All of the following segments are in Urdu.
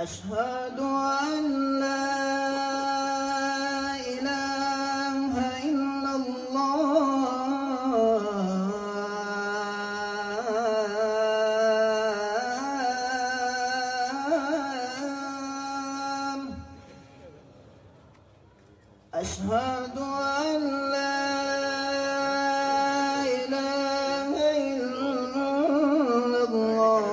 أشهد أن لا إله إلا الله أشهد أن لا إله إلا الله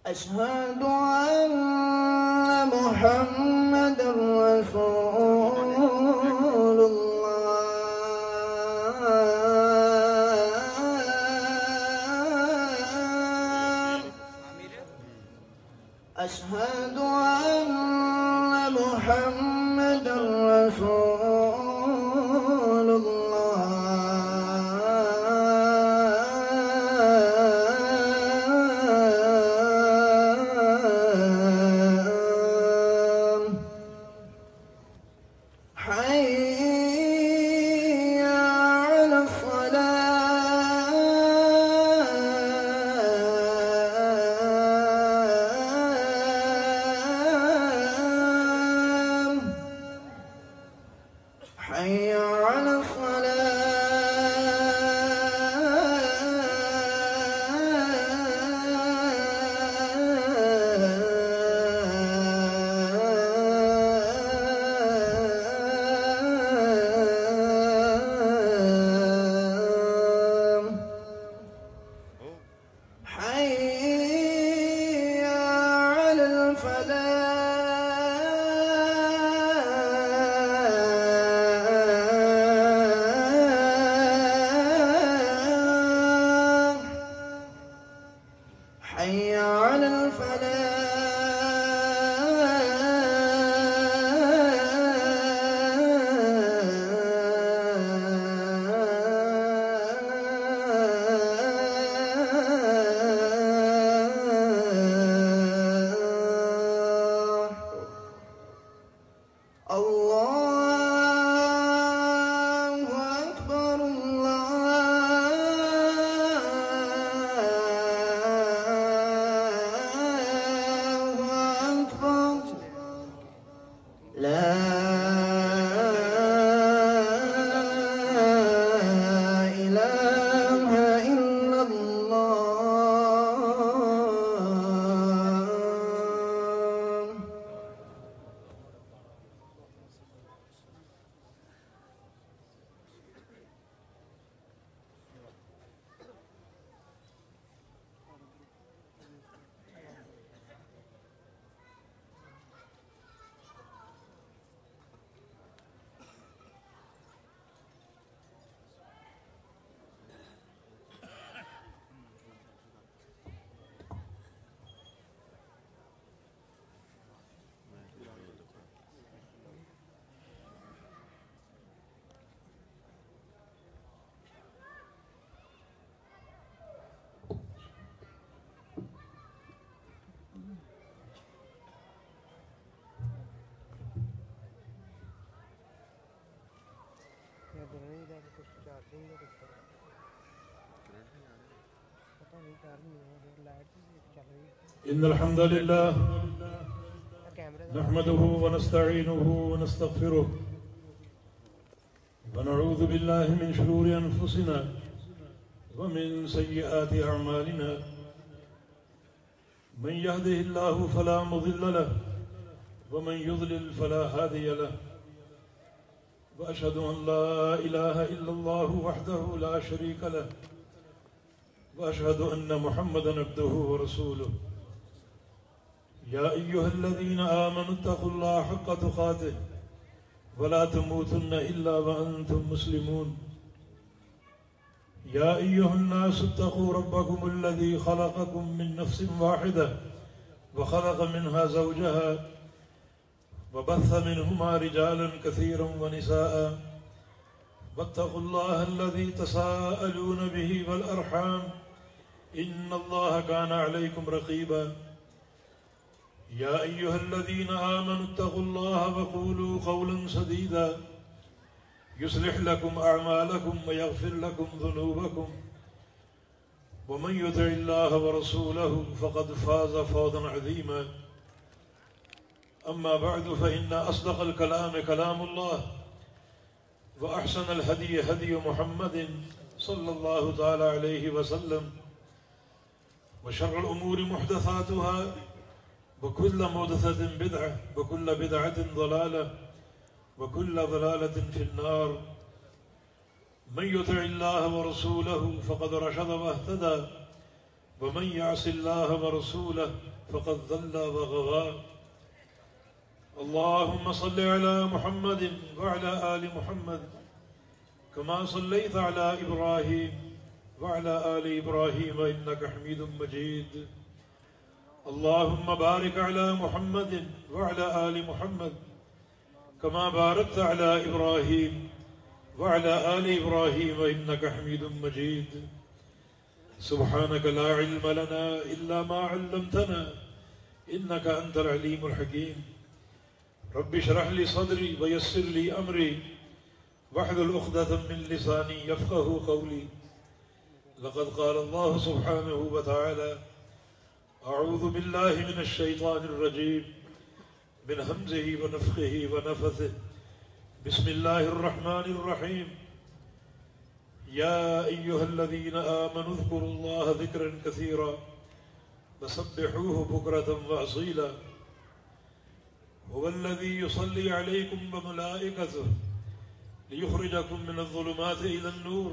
أشهد أن محمدًا رسول الله أشهد أن محمدًا رسول الله حي على الصلاة حي على حي على الفلاح حي على الفلاح الله أكبر الله أكبر لا إله إلا الله إن الحمد لله نحمده ونستعينه ونستغفره ونعوذ بالله من شرور أنفسنا ومن سيئات أعمالنا من يهده الله فلا مضل له ومن يضلل فلا هادي له وأشهد أن لا إله إلا الله وحده لا شريك له وأشهد أن محمدًا عبده ورسوله يا أيها الذين آمنوا اتقوا الله حق تقاته ولا تموتن إلا وأنتم مسلمون يا أيها الناس اتقوا ربكم الذي خلقكم من نفس واحدة وخلق منها زوجها وبث منهما رجالا كثيرا ونساء واتقوا الله الذي تساءلون به والأرحام إن الله كان عليكم رقيبا يا أيها الذين آمنوا اتقوا الله وقولوا قولا سديدا يصلح لكم أعمالكم ويغفر لكم ذنوبكم ومن يطع الله ورسوله فقد فاز فوزا عظيما أما بعد فإن أصدق الكلام كلام الله وأحسن الهدي هدي محمد صلى الله تعالى عليه وسلم وشر الأمور محدثاتها وكل محدثة بدعة وكل بدعة ضلالة وكل ضلالة في النار من يطع الله ورسوله فقد رشد واهتدى ومن يعص الله ورسوله فقد ضل وغوى اللهم صل على محمد وعلى آل محمد كما صليت على إبراهيم وعلى آل إبراهيم إنك حميد مجيد اللهم بارك على محمد وعلى آل محمد كما باركت على إبراهيم وعلى آل إبراهيم إنك حميد مجيد سبحانك لا علم لنا إلا ما علمتنا إنك أنت العليم الحكيم رب اشرح لي صدري ويسر لي أمري واحلل عقدة من لساني يفقه قولي لقد قال الله سبحانه وتعالى أعوذ بالله من الشيطان الرجيم من همزه ونفخه ونفثه بسم الله الرحمن الرحيم يا أيها الذين آمنوا اذكروا الله ذكرا كثيرا وسبحوه بكرة وأصيلا هو الذي يصلي عليكم وملائكته ليخرجكم من الظلمات إلى النور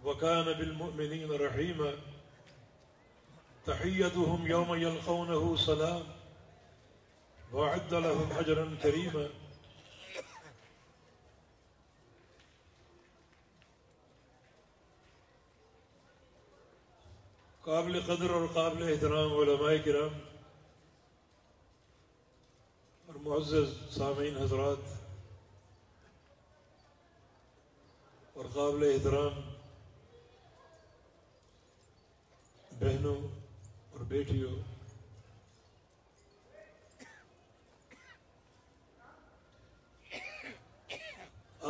وكان بالمؤمنين رحيما تحيتهم يوم يلقونه سلام وأعد لهم أجرا كريما قابل قدر اور قابل احترام علماء کرام اور معزز سامعین حضرات اور قابل احترام بہنوں اور بیٹیوں،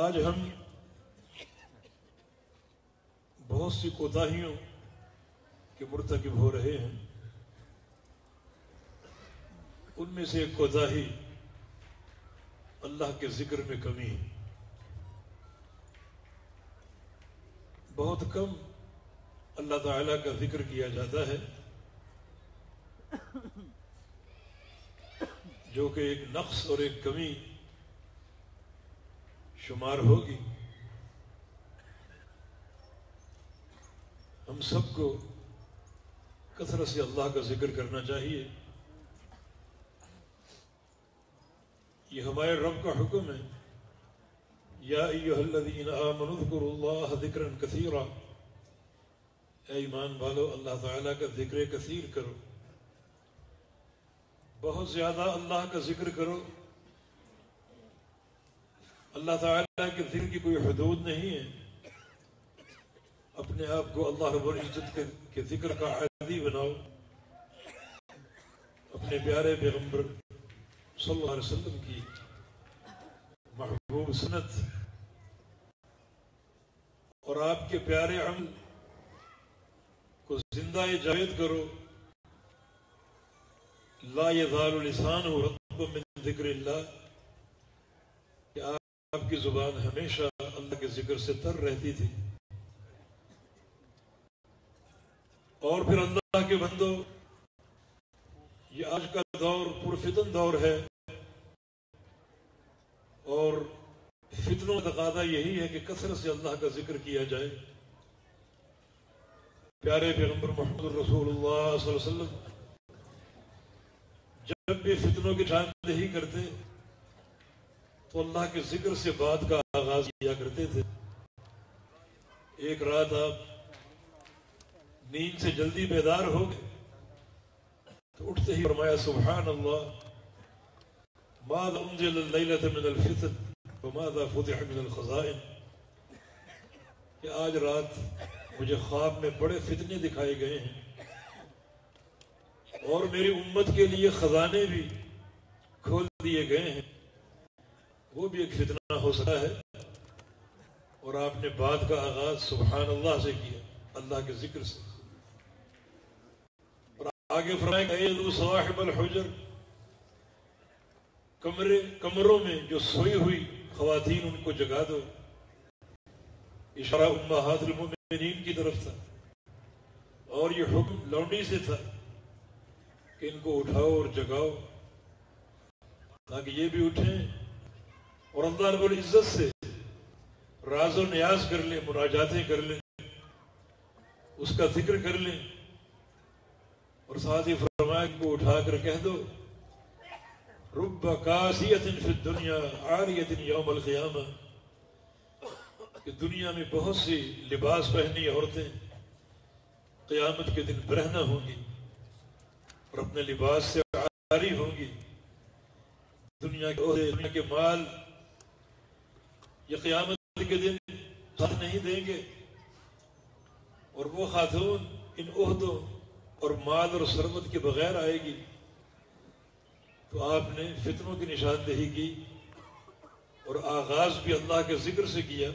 آج ہم بہت سی کوتاہیوں کے مرتکب ہو رہے ہیں۔ ان میں سے ایک کوتاہی اللہ کے ذکر میں کمی ہے۔ بہت کم اللہ تعالیٰ کا ذکر کیا جاتا ہے، جو کہ ایک نقص اور ایک کمی شمار ہوگی۔ ہم سب کو کثرت سے اللہ کا ذکر کرنا چاہیے، یہ ہمارے رب کا حکم ہے۔ یا ایھا الذین آمنوا اذکروا اللہ ذکرا کثیرا، اے ایمان والو اللہ تعالیٰ کا ذکر کثیر کرو، بہت زیادہ اللہ کا ذکر کرو۔ اللہ تعالیٰ کے ذکر کی کوئی حدود نہیں ہے۔ اپنے آپ کو اللہ رب العزت کے ذکر کا عادی بناؤ۔ اپنے پیارے پیغمبر صلی اللہ علیہ وسلم کی محبوب سنت اور آپ کے پیارے عمل کو زندہ جاوید کرو۔ لا یزال لسانہ رطبا من ذکر اللہ، کہ آپ کی زبان ہمیشہ اللہ کے ذکر سے تر رہتی تھی۔ اور پھر اللہ کے بندو، یہ آج کا دور پرفتن دور ہے، اور فتنوں کا تقاضا یہی ہے کہ کثرت سے اللہ کا ذکر کیا جائے۔ پیارے پیغمبر محمد رسول اللہ صلی اللہ علیہ وسلم جب بھی فتنوں کی نشاندہی کرتے تو اللہ کے ذکر سے بات کا آغاز کیا کرتے تھے. ایک رات آپ نیند سے جلدی بیدار ہو گئے تو اٹھتے ہی فرمایا سبحان اللہ ماذا انزل اللیلۃ من الفتن وماذا فتح من الخزائن، کہ آج رات مجھے خواب میں بڑے فتنے دکھائے گئے ہیں اور میری امت کے لیے خزانے بھی کھول دیے گئے ہیں. وہ بھی ایک فتنہ ہو سکتا ہے. اور آپ نے بات کا آغاز سبحان اللہ سے کیا، اللہ کے ذکر سے. اور آگے فرمایا کہ اے صاحب الحجر، کمروں میں جو سوئی ہوئی خواتین ان کو جگا دو. اشارہ امہات المؤمنین کی طرف تھا اور یہ حکم لونڈی سے تھا کہ ان کو اٹھاؤ اور جگاؤ تاکہ یہ بھی اٹھیں اور اللہ رب العزت سے راز و نیاز کر لیں، مناجاتیں کر لیں، اس کا ذکر کر لیں. اور ساتھ ہی فرمایا ان کو اٹھا کر کہہ دو رب کاسیۃ فی الدنیا عاریۃ یوم القیامہ، کہ دنیا میں بہت سی لباس پہنی عورتیں قیامت کے دن برہنہ ہوں گی اور اپنے لباس سے عاری ہوں گی. دنیا کے عہدے، دنیا کے مال یہ قیامت کے دن ساتھ نہیں دیں گے. اور وہ خاتون ان عہدوں اور مال اور ثروت کے بغیر آئے گی. تو آپ نے فتنوں کی نشاندہی کی اور آغاز بھی اللہ کے ذکر سے کیا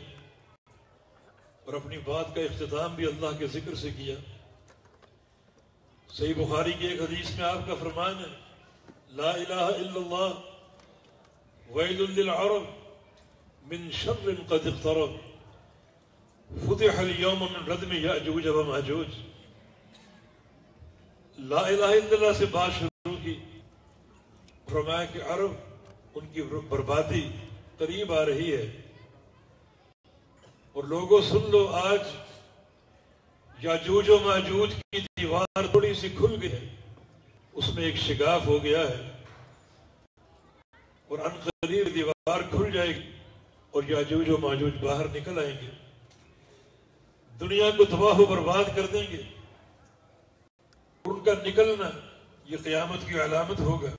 اور اپنی بات کا اختتام بھی اللہ کے ذکر سے کیا. صحیح بخاری کی ایک حدیث میں آپ کا فرمان ہے لا الہ الا اللہ ویل للعرب من شر قد اقترب فتح اليوم من ردم یأجوج و ماجوج. لا الہ الا اللہ سے بات شروع کی، فرمایا کہ عرب ان کی بربادی قریب آ رہی ہے. اور لوگوں سن لو، آج یاجوج و ماجوج کی دیوار تھوڑی سی کھل گئی ہے، اس میں ایک شگاف ہو گیا ہے اور عنقریب دیوار کھل جائے گی اور یاجوج و ماجوج باہر نکل آئیں گے، دنیا کو تباہ و برباد کر دیں گے. ان کا نکلنا یہ قیامت کی علامت ہوگا.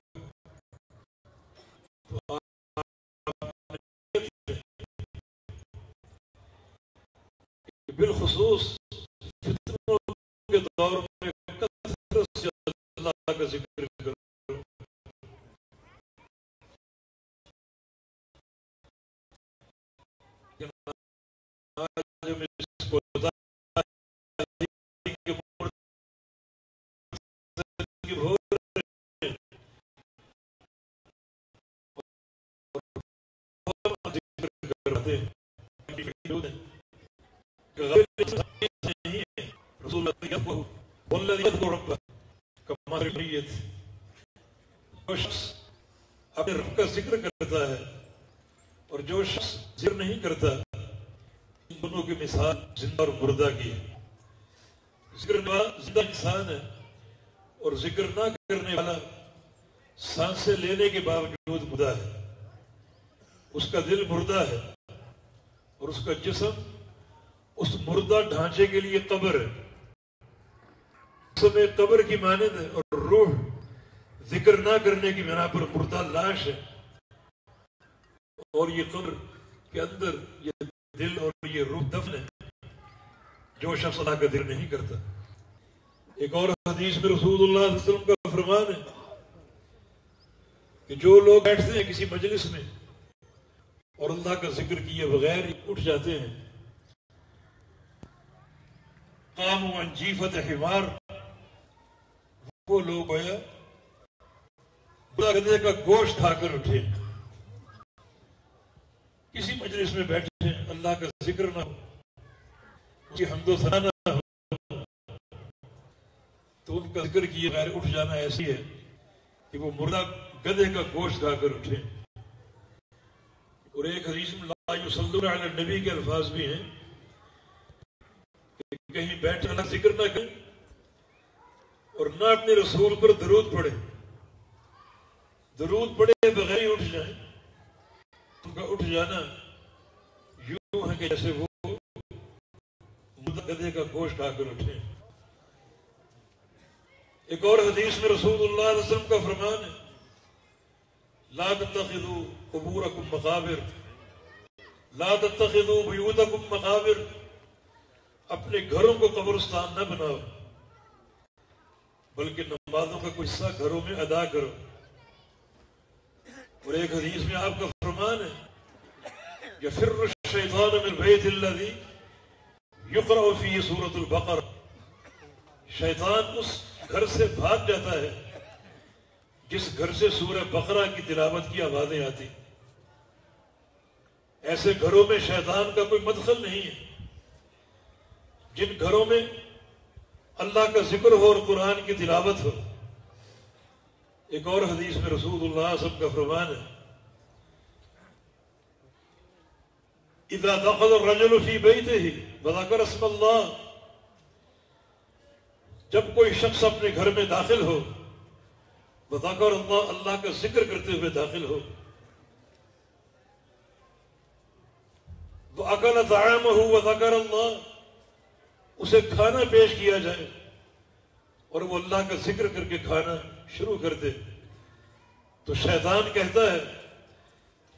بالخصوص فتنوں کے دور میں کثرت سے اللہ کا ذکر کرو. جو شخص اپنے رب کا ذکر کرتا ہے اور جو شخص ذکر نہیں کرتا، ان دونوں کی مثال زندہ اور مردہ کی ہے. ذکر زندہ انسان ہے اور ذکر نہ کرنے والا سانسیں لینے کے باوجود مردہ ہے. اس کا دل مردہ ہے اور اس کا جسم اس مردہ ڈھانچے کے لیے قبر ہے. جسم ایک قبر کی مانند ہے اور روح ذکر نہ کرنے کی بنا پر مردہ لاش ہے. اور یہ قبر کے اندر یہ دل اور یہ روح دفن ہے جو شخص اللہ کا ذکر نہیں کرتا. ایک اور حدیث میں رسول اللہ صلی اللہ علیہ وسلم کا فرمان ہے کہ جو لوگ بیٹھتے ہیں کسی مجلس میں اور اللہ کا ذکر کیے بغیر اٹھ جاتے ہیں، قاموا عن جیفۃ حمار، وہ لوگ گویا گدھے کا گوشت کھا کر اٹھے. کسی مجلس میں بیٹھے اللہ کا ذکر نہ ہو، اس کی حمد و ثنا نہ ہو، تو ان کا ذکر کیے بغیر اٹھ جانا ایسی ہے کہ وہ مردہ گدھے کا گوشت کھا کر اٹھے. اور ایک حدیث میں لا یصلون علی النبی کے الفاظ بھی ہیں کہ کہیں بیٹھ اللہ ذکر نہ کریں اور نہ اپنے رسول پر درود پڑھیں درود پڑے بغیر ہی اٹھ جائیں، ان کا اٹھ جانا یوں ہے کہ جیسے وہ مردہ گدھے کا گوشت کھا کر اٹھے۔ ایک اور حدیث میں رسول اللہ علیہ وسلم کا فرمان ہے، لا تتخذوا قبورکم مقابر، لا تتخذوا بیوتکم مقابر، اپنے گھروں کو قبرستان نہ بناؤ، بلکہ نمازوں کا کچھ حصہ گھروں میں ادا کرو۔ اور ایک حدیث میں آپ کا فرمان ہے، یفر الشیطان من البیت الذی یقرأ فیہ سورۃ البقرہ، شیطان اس گھر سے بھاگ جاتا ہے جس گھر سے سورہ بقرہ کی تلاوت کی آوازیں آتی۔ ایسے گھروں میں شیطان کا کوئی مدخل نہیں ہے، جن گھروں میں اللہ کا ذکر ہو اور قرآن کی تلاوت ہو۔ ایک اور حدیث میں رسول اللہ صلی اللہ علیہ وسلم کا فرمان ہے، اذا دخل الرجل فی بیتہ وذکر اسم اللہ، جب کوئی شخص اپنے گھر میں داخل ہو، وذکر اللہ، اللہ کا ذکر کرتے ہوئے داخل ہو، وَأَكَلَ طَعَامَهُ وَذَكَرَ اللَّهَ، اسے کھانا پیش کیا جائے اور وہ اللہ کا ذکر کر کے کھانا شروع کر دے، تو شیطان کہتا ہے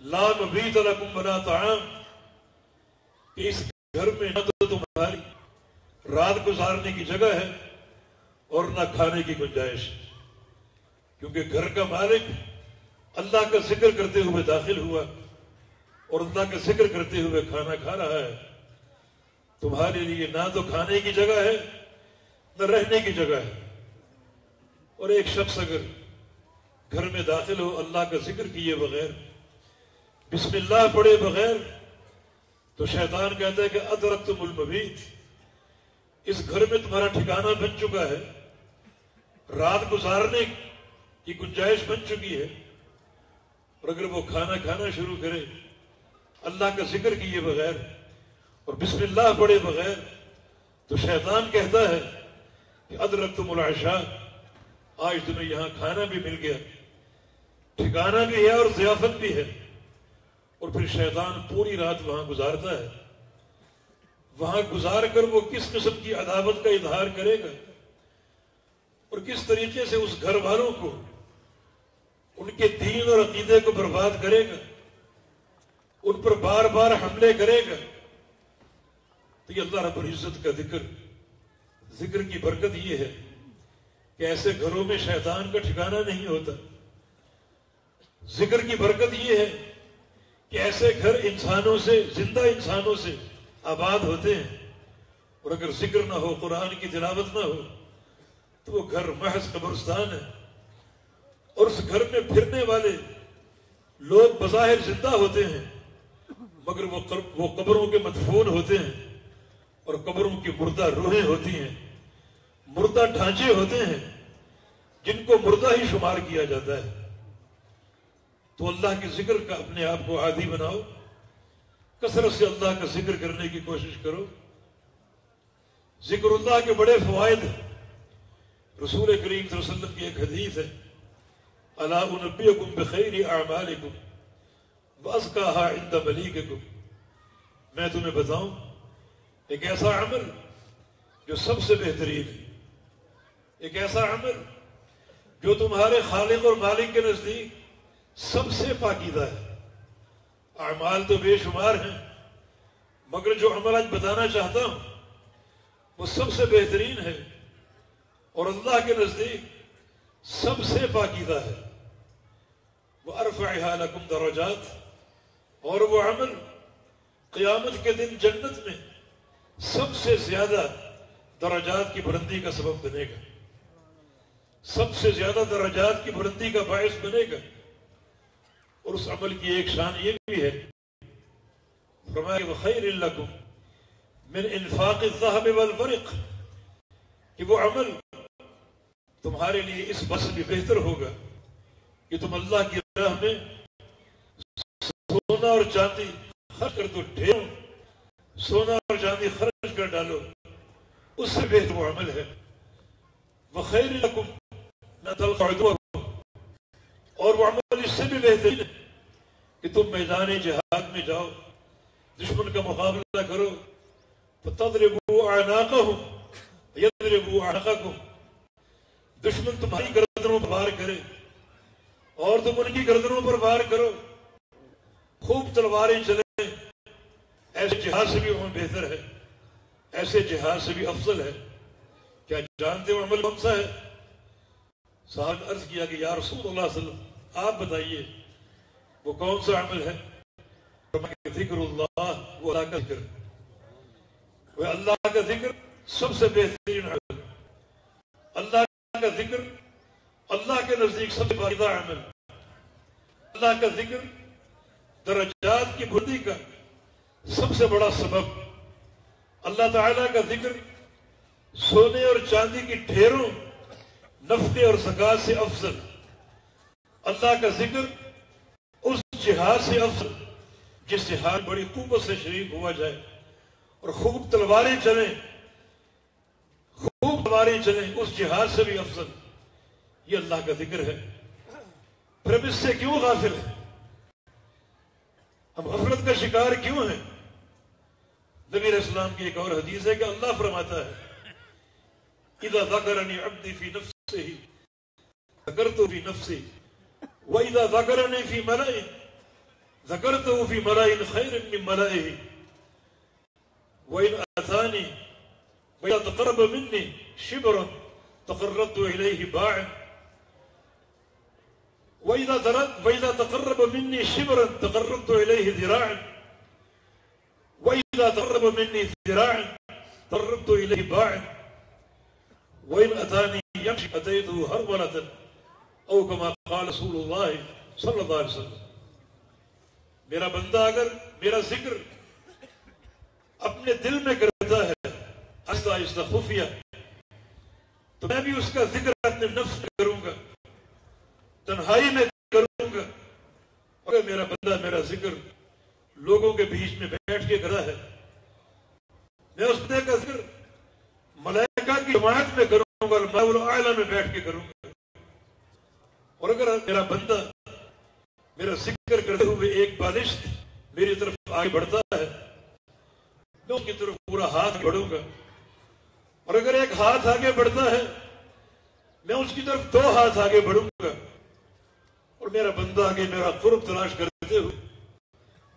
لا مبیت لکم ولا طعام، کہ اس گھر میں نہ تو تمہاری رات گزارنے کی جگہ ہے اور نہ کھانے کی گنجائش، کیونکہ گھر کا مالک اللہ کا ذکر کرتے ہوئے داخل ہوا اور اللہ کا ذکر کرتے ہوئے کھانا کھا رہا ہے، تمہارے لیے نہ تو کھانے کی جگہ ہے نہ رہنے کی جگہ ہے۔ اور ایک شخص اگر گھر میں داخل ہو اللہ کا ذکر کیے بغیر، بسم اللہ پڑھے بغیر، تو شیطان کہتا ہے کہ ادرکتم المبیت، اس گھر میں تمہارا ٹھکانہ بن چکا ہے، رات گزارنے کی گنجائش بن چکی ہے۔ اور اگر وہ کھانا کھانا شروع کرے اللہ کا ذکر کیے بغیر اور بسم اللہ پڑھے بغیر، تو شیطان کہتا ہے کہ ادرکتم العشاء، آج تمہیں یہاں کھانا بھی مل گیا، ٹھکانہ بھی ہے اور ضیافت بھی ہے۔ اور پھر شیطان پوری رات وہاں گزارتا ہے، وہاں گزار کر وہ کس قسم کی عداوت کا اظہار کرے گا اور کس طریقے سے اس گھر والوں کو، ان کے دین اور عقیدے کو برباد کرے گا، ان پر بار بار حملے کرے گا۔ تو یہ اللہ رب العزت کا ذکر کی برکت یہ ہے کہ ایسے گھروں میں شیطان کا ٹھکانہ نہیں ہوتا۔ ذکر کی برکت یہ ہے کہ ایسے گھر انسانوں سے، زندہ انسانوں سے آباد ہوتے ہیں، اور اگر ذکر نہ ہو، قرآن کی تلاوت نہ ہو، تو وہ گھر محض قبرستان ہے۔ اور اس گھر میں پھرنے والے لوگ بظاہر زندہ ہوتے ہیں، مگر وہ قبروں کے مدفون ہوتے ہیں، اور قبروں کی مردہ روحیں ہوتی ہیں، مردہ ڈھانچے ہوتے ہیں جن کو مردہ ہی شمار کیا جاتا ہے۔ تو اللہ کے ذکر کا اپنے آپ کو عادی بناؤ، کثرت سے اللہ کا ذکر کرنے کی کوشش کرو۔ ذکر اللہ کے بڑے فوائد ہیں۔ رسول کریم صلی اللہ علیہ وسلم کی ایک حدیث ہے، الا انبئکم بخیر اعمالکم وازکاھا عند ملیککم، میں تمہیں بتاؤں ایک ایسا عمل جو سب سے بہترین ہے، ایک ایسا عمل جو تمہارے خالق اور مالک کے نزدیک سب سے پاکیزہ ہے۔ اعمال تو بے شمار ہیں، مگر جو عمل آج بتانا چاہتا ہوں وہ سب سے بہترین ہے اور اللہ کے نزدیک سب سے پاکیزہ ہے۔ وَأَرْفَعِهَا لَكُمْ دَرَجَاتٍ، اور وہ عمل قیامت کے دن جنت میں سب سے زیادہ درجات کی بلندی کا سبب بنے گا، سب سے زیادہ درجات کی بلندی کا باعث بنے گا۔ اور اس عمل کی ایک شان یہ بھی ہے، فرمایا وَخَيْرٍ لَكُمْ مِنْ إِنفَاقِ الذَّهَبِ وَالْوَرِقِ، کہ وہ عمل تمہارے لیے اس بات سے بھی بہتر ہوگا کہ تم اللہ کی راہ میں سونا اور چاندی خرچ کر دو، ڈھیروں سونا اور چاندی خرچ کر ڈالو، اس سے بہتر وہ عمل ہے۔ وَخَيْرٍ لَكُمْ مِنْ أَنْ تَلْقَوْا عَدُوَّكُمْ، اور وہ عمل اس سے بھی بہترین ہے کہ تم میدان جہاد میں جاؤ، دشمن کا مقابلہ کرو، فَتَضْرِبُوا أَعْنَاقَهُمْ يَضْرِبُوا أَعْنَاقَكُمْ، دشمن تمہاری گردنوں پر وار کرے اور تم ان کی گردنوں پر وار کرو، خوب تلواریں چلیں، ایسے جہاد سے بھی عمل بہتر ہے، ایسے جہاد سے بھی افضل ہے۔ کیا جانتے ہو عمل کون سا ہے؟ صاحب نے عرض کیا کہ یا رسول اللہ صلی اللہ علیہ وسلم آپ بتائیے وہ کون سا عمل ہے؟ ذکر اللہ، وہ اللہ کا ذکر، وہ اللہ کا ذکر سب سے بہترین عمل، اللہ کا ذکر اللہ کے نزدیک سب سے باریدہ عمل، اللہ کا ذکر درجات کی بلندی کا سب سے بڑا سبب، اللہ تعالیٰ کا ذکر سونے اور چاندی کی ڈھیروں نفقے اور زکوٰۃ سے افضل، اللہ کا ذکر اس جہاد سے افضل جس جہاد بڑی قوت سے شریک ہوا جائے اور خوب تلواریں چلیں، خوب تلواریں چلیں، اس جہاد سے بھی افضل یہ اللہ کا ذکر ہے۔ پھر ہم اس سے کیوں غافل ہیں؟ ہم غفلت کا شکار کیوں ہیں؟ نبی علیہ السلام کی ایک اور حدیث ہے کہ اللہ فرماتا ہے اذا ذکرنی عبدی فی نفسہ ذکرتہ فی نفسی واذا ذکرنی فی ملأ ذکرتہ فی ملأ خیر من ملئہ وإن أتاني وإذا تقرب مني شبرا تقربت إليه باعا وإذا تقرب مني شبرا تقربت إليه ذراعا وإذا تقرب مني ذراعا تقربت إليه باعا وإن أتاني يمشي أتيته هرولة أو كما قال رسول الله صلی اللہ علیہ وسلم۔ میرا بندہ اگر میرا ذکر اپنے دل میں کرتا ہے آہستہ آہستہ خفیہ، تو میں بھی اس کا ذکر اپنے نفس میں کروں گا، تنہائی میں کروں گا۔ اگر میرا بندہ میرا ذکر لوگوں کے بیچ میں بیٹھ کے کرتا ہے، میں اس بندے کا ذکر ملائکہ کی جماعت میں کروں گا، الملأ الاعلی میں بیٹھ کے کروں گا۔ اور اگر میرا بندہ میرا ذکر کرتے ہوئے ایک بالشت میری طرف آگے بڑھتا ہے، میں اس کی طرف پورا ہاتھ بڑھوں گا، اور اگر ایک ہاتھ آگے بڑھتا ہے میں اس کی طرف 2 ہاتھ آگے بڑھوں گا، اور میرا بندہ آگے میرا قرب تلاش کرتے ہوئے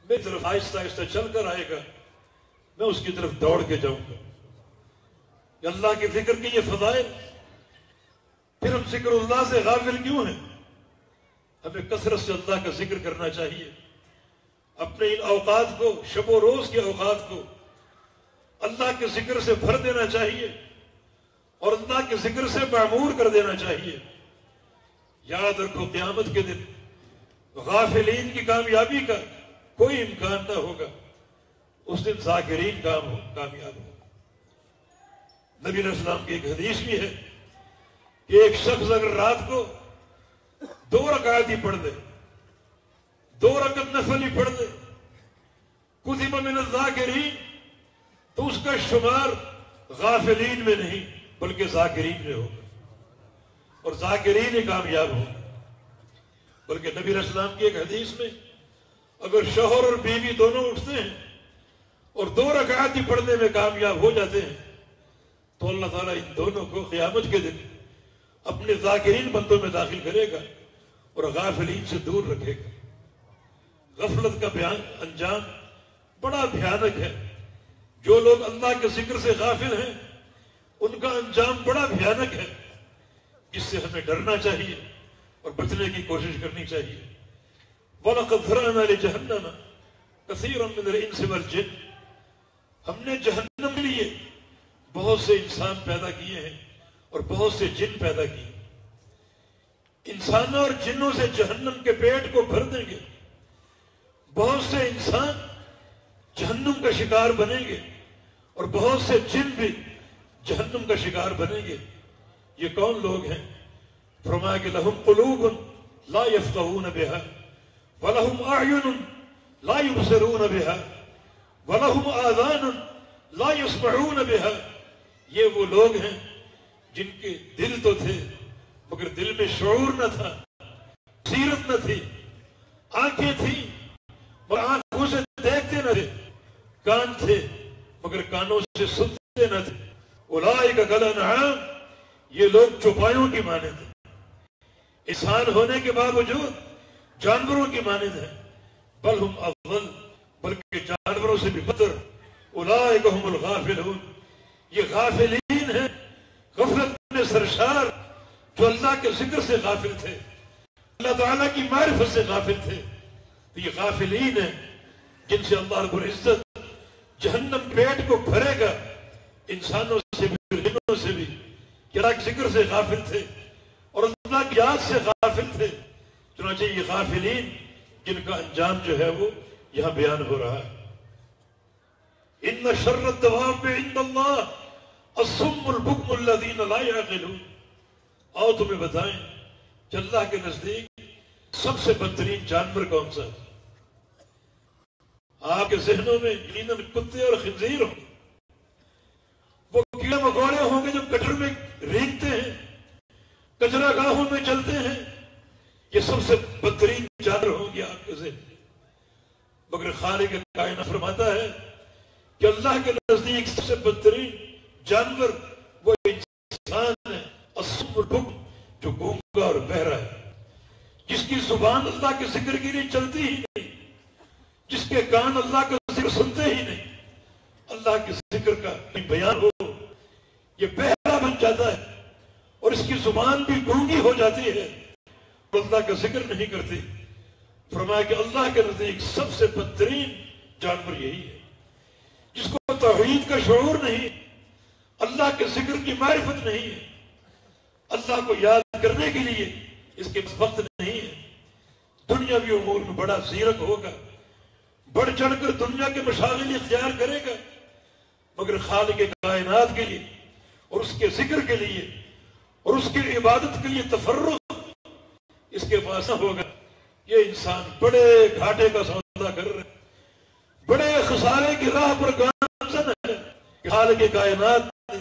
میری طرف آہستہ آہستہ چل کر آئے گا، میں اس کی طرف دوڑ کے جاؤں گا۔ کہ اللہ کے ذکر کی یہ فضائل، پھر ہم ذکر اللہ سے غافل کیوں ہیں؟ ہمیں کثرت سے اللہ کا ذکر کرنا چاہیے، اپنے ان اوقات کو، شب و روز کے اوقات کو اللہ کے ذکر سے بھر دینا چاہیے اور اللہ کے ذکر سے معمور کر دینا چاہیے۔ یاد رکھو قیامت کے دن غافلین کی کامیابی کا کوئی امکان نہ ہوگا، اس دن ذاکرین کامیاب ہو۔ نبی علیہ السلام کی ایک حدیث بھی ہے کہ ایک شخص اگر رات کو 2 رکعت ہی پڑھ دے، 2 رکعت نفل ہی پڑھ دے، کتب من الذاکرین، تو اس کا شمار غافلین میں نہیں بلکہ ذاکرین میں ہوگا، اور ذاکرین ہی کامیاب ہوگا۔ بلکہ نبی علیہ السلام کی ایک حدیث میں اگر شوہر اور بیوی دونوں اٹھتے ہیں اور 2 رکعت ہی پڑھنے میں کامیاب ہو جاتے ہیں تو اللہ تعالیٰ ان دونوں کو قیامت کے دن اپنے ذاکرین بندوں میں داخل کرے گا اور غافلین سے دور رکھے گا۔ غفلت کا انجام بڑا بھیانک ہے۔ جو لوگ اللہ کے ذکر سے غافل ہیں ان کا انجام بڑا بھیانک ہے، جس سے ہمیں ڈرنا چاہیے اور بچنے کی کوشش کرنی چاہیے۔ وَلَقَدْ ذَرَأْنَا لِجَهَنَّمَ كَثِيرًا مِنَ الْإِنسِ وَالْجِنِّ، ہم نے جہنم کے لیے بہت سے انسان پیدا کیے ہیں اور بہت سے جن پیدا کیے۔ انسانوں اور جنوں سے جہنم کے پیٹ کو بھر دیں گے، بہت سے انسان جہنم کا شکار بنیں گے اور بہت سے جن بھی جہنم کا شکار بنیں گے۔ یہ کون لوگ ہیں؟ فرمایا کہ لہم قلوب لا یفقہون بہا ولہم اعین لا یبصرون بہا ولہم آذان لا یسمعون بہا۔ یہ وہ لوگ ہیں جن کے دل تو تھے مگر دل میں شعور نہ تھا، سیرت نہ تھی، آنکھیں تھیں مگر آنکھوں سے دیکھتے نہ تھے، کان تھے مگر کانوں سے سنتے نہ تھے۔ اولئک کالانعام، یہ لوگ چوپایوں کی مانند ہیں، انسان ہونے کے باوجود جانوروں کی مانند ہیں، بل ہم اضل، بلکہ جانوروں سے بھی بدتر۔ اولئک هم الغافلون، یہ غافلین ہیں، غفلت میں سرشار، جو اللہ کے ذکر سے غافل تھے، اللہ تعالیٰ کی معرفت سے غافل تھے۔ تو یہ غافلین ہیں جن سے اللہ رب العزت جہنم پیٹ کو بھرے گا، انسانوں سے بھی جنوں سے بھی، کہ اللہ کے ذکر سے غافل تھے اور اللہ کی یاد سے غافل تھے۔ چنانچہ یہ غافلین جن کا انجام جو ہے وہ یہاں بیان ہو رہا ہے۔ ان شر الدواب عند اللہ الصم البکم الذین لا یعقلون۔ آؤ تمہیں بتائیں کہ اللہ کے نزدیک سب سے بدترین جانور کون سا ہے؟ آپ کے ذہنوں میں یقیناً کتے اور خنزیر ہوں، وہ کیڑے مکوڑے ہوں گے جو گٹر میں رینگتے ہیں، کچرا گاہوں میں چلتے ہیں، یہ سب سے بدترین جانور ہوں گے آپ کے ذہن میں۔ مگر خالق کائنات فرماتا ہے کہ اللہ کے نزدیک سب سے بدترین جانور وہ انسان ہے، الصم البکم، جو گونگا اور بہرا ہے، جس کی زبان اللہ کے ذکر کے لیے چلتی ہی نہیں، جس کے کان اللہ کا ذکر سنتے ہی نہیں، اللہ کے ذکر کا بیان ہو یہ بہرا بن جاتا ہے اور اس کی زبان بھی گونگی ہو جاتی ہے اور اللہ کا ذکر نہیں کرتی۔ فرمایا کہ اللہ کے نزدیک سب سے بدترین جانور یہی ہے جس کو توحید کا شعور نہیں، اللہ کے ذکر کی معرفت نہیں ہے، اللہ کو یاد کرنے کے لیے اس کے پاس وقت نہیں ہے، دنیاوی امور میں بڑا زیرک ہوگا، بڑھ چڑھ کر دنیا کے مشاغل اختیار کرے گا، مگر خالق کائنات کے لیے اور اس کے ذکر کے لیے اور اس کی عبادت کے لیے تفرغ اس کے پاس نہ ہوگا۔ یہ انسان بڑے گھاٹے کا سودا کر رہے، بڑے خسارے کی راہ پر گامزن ہے کہ خالق کائنات نے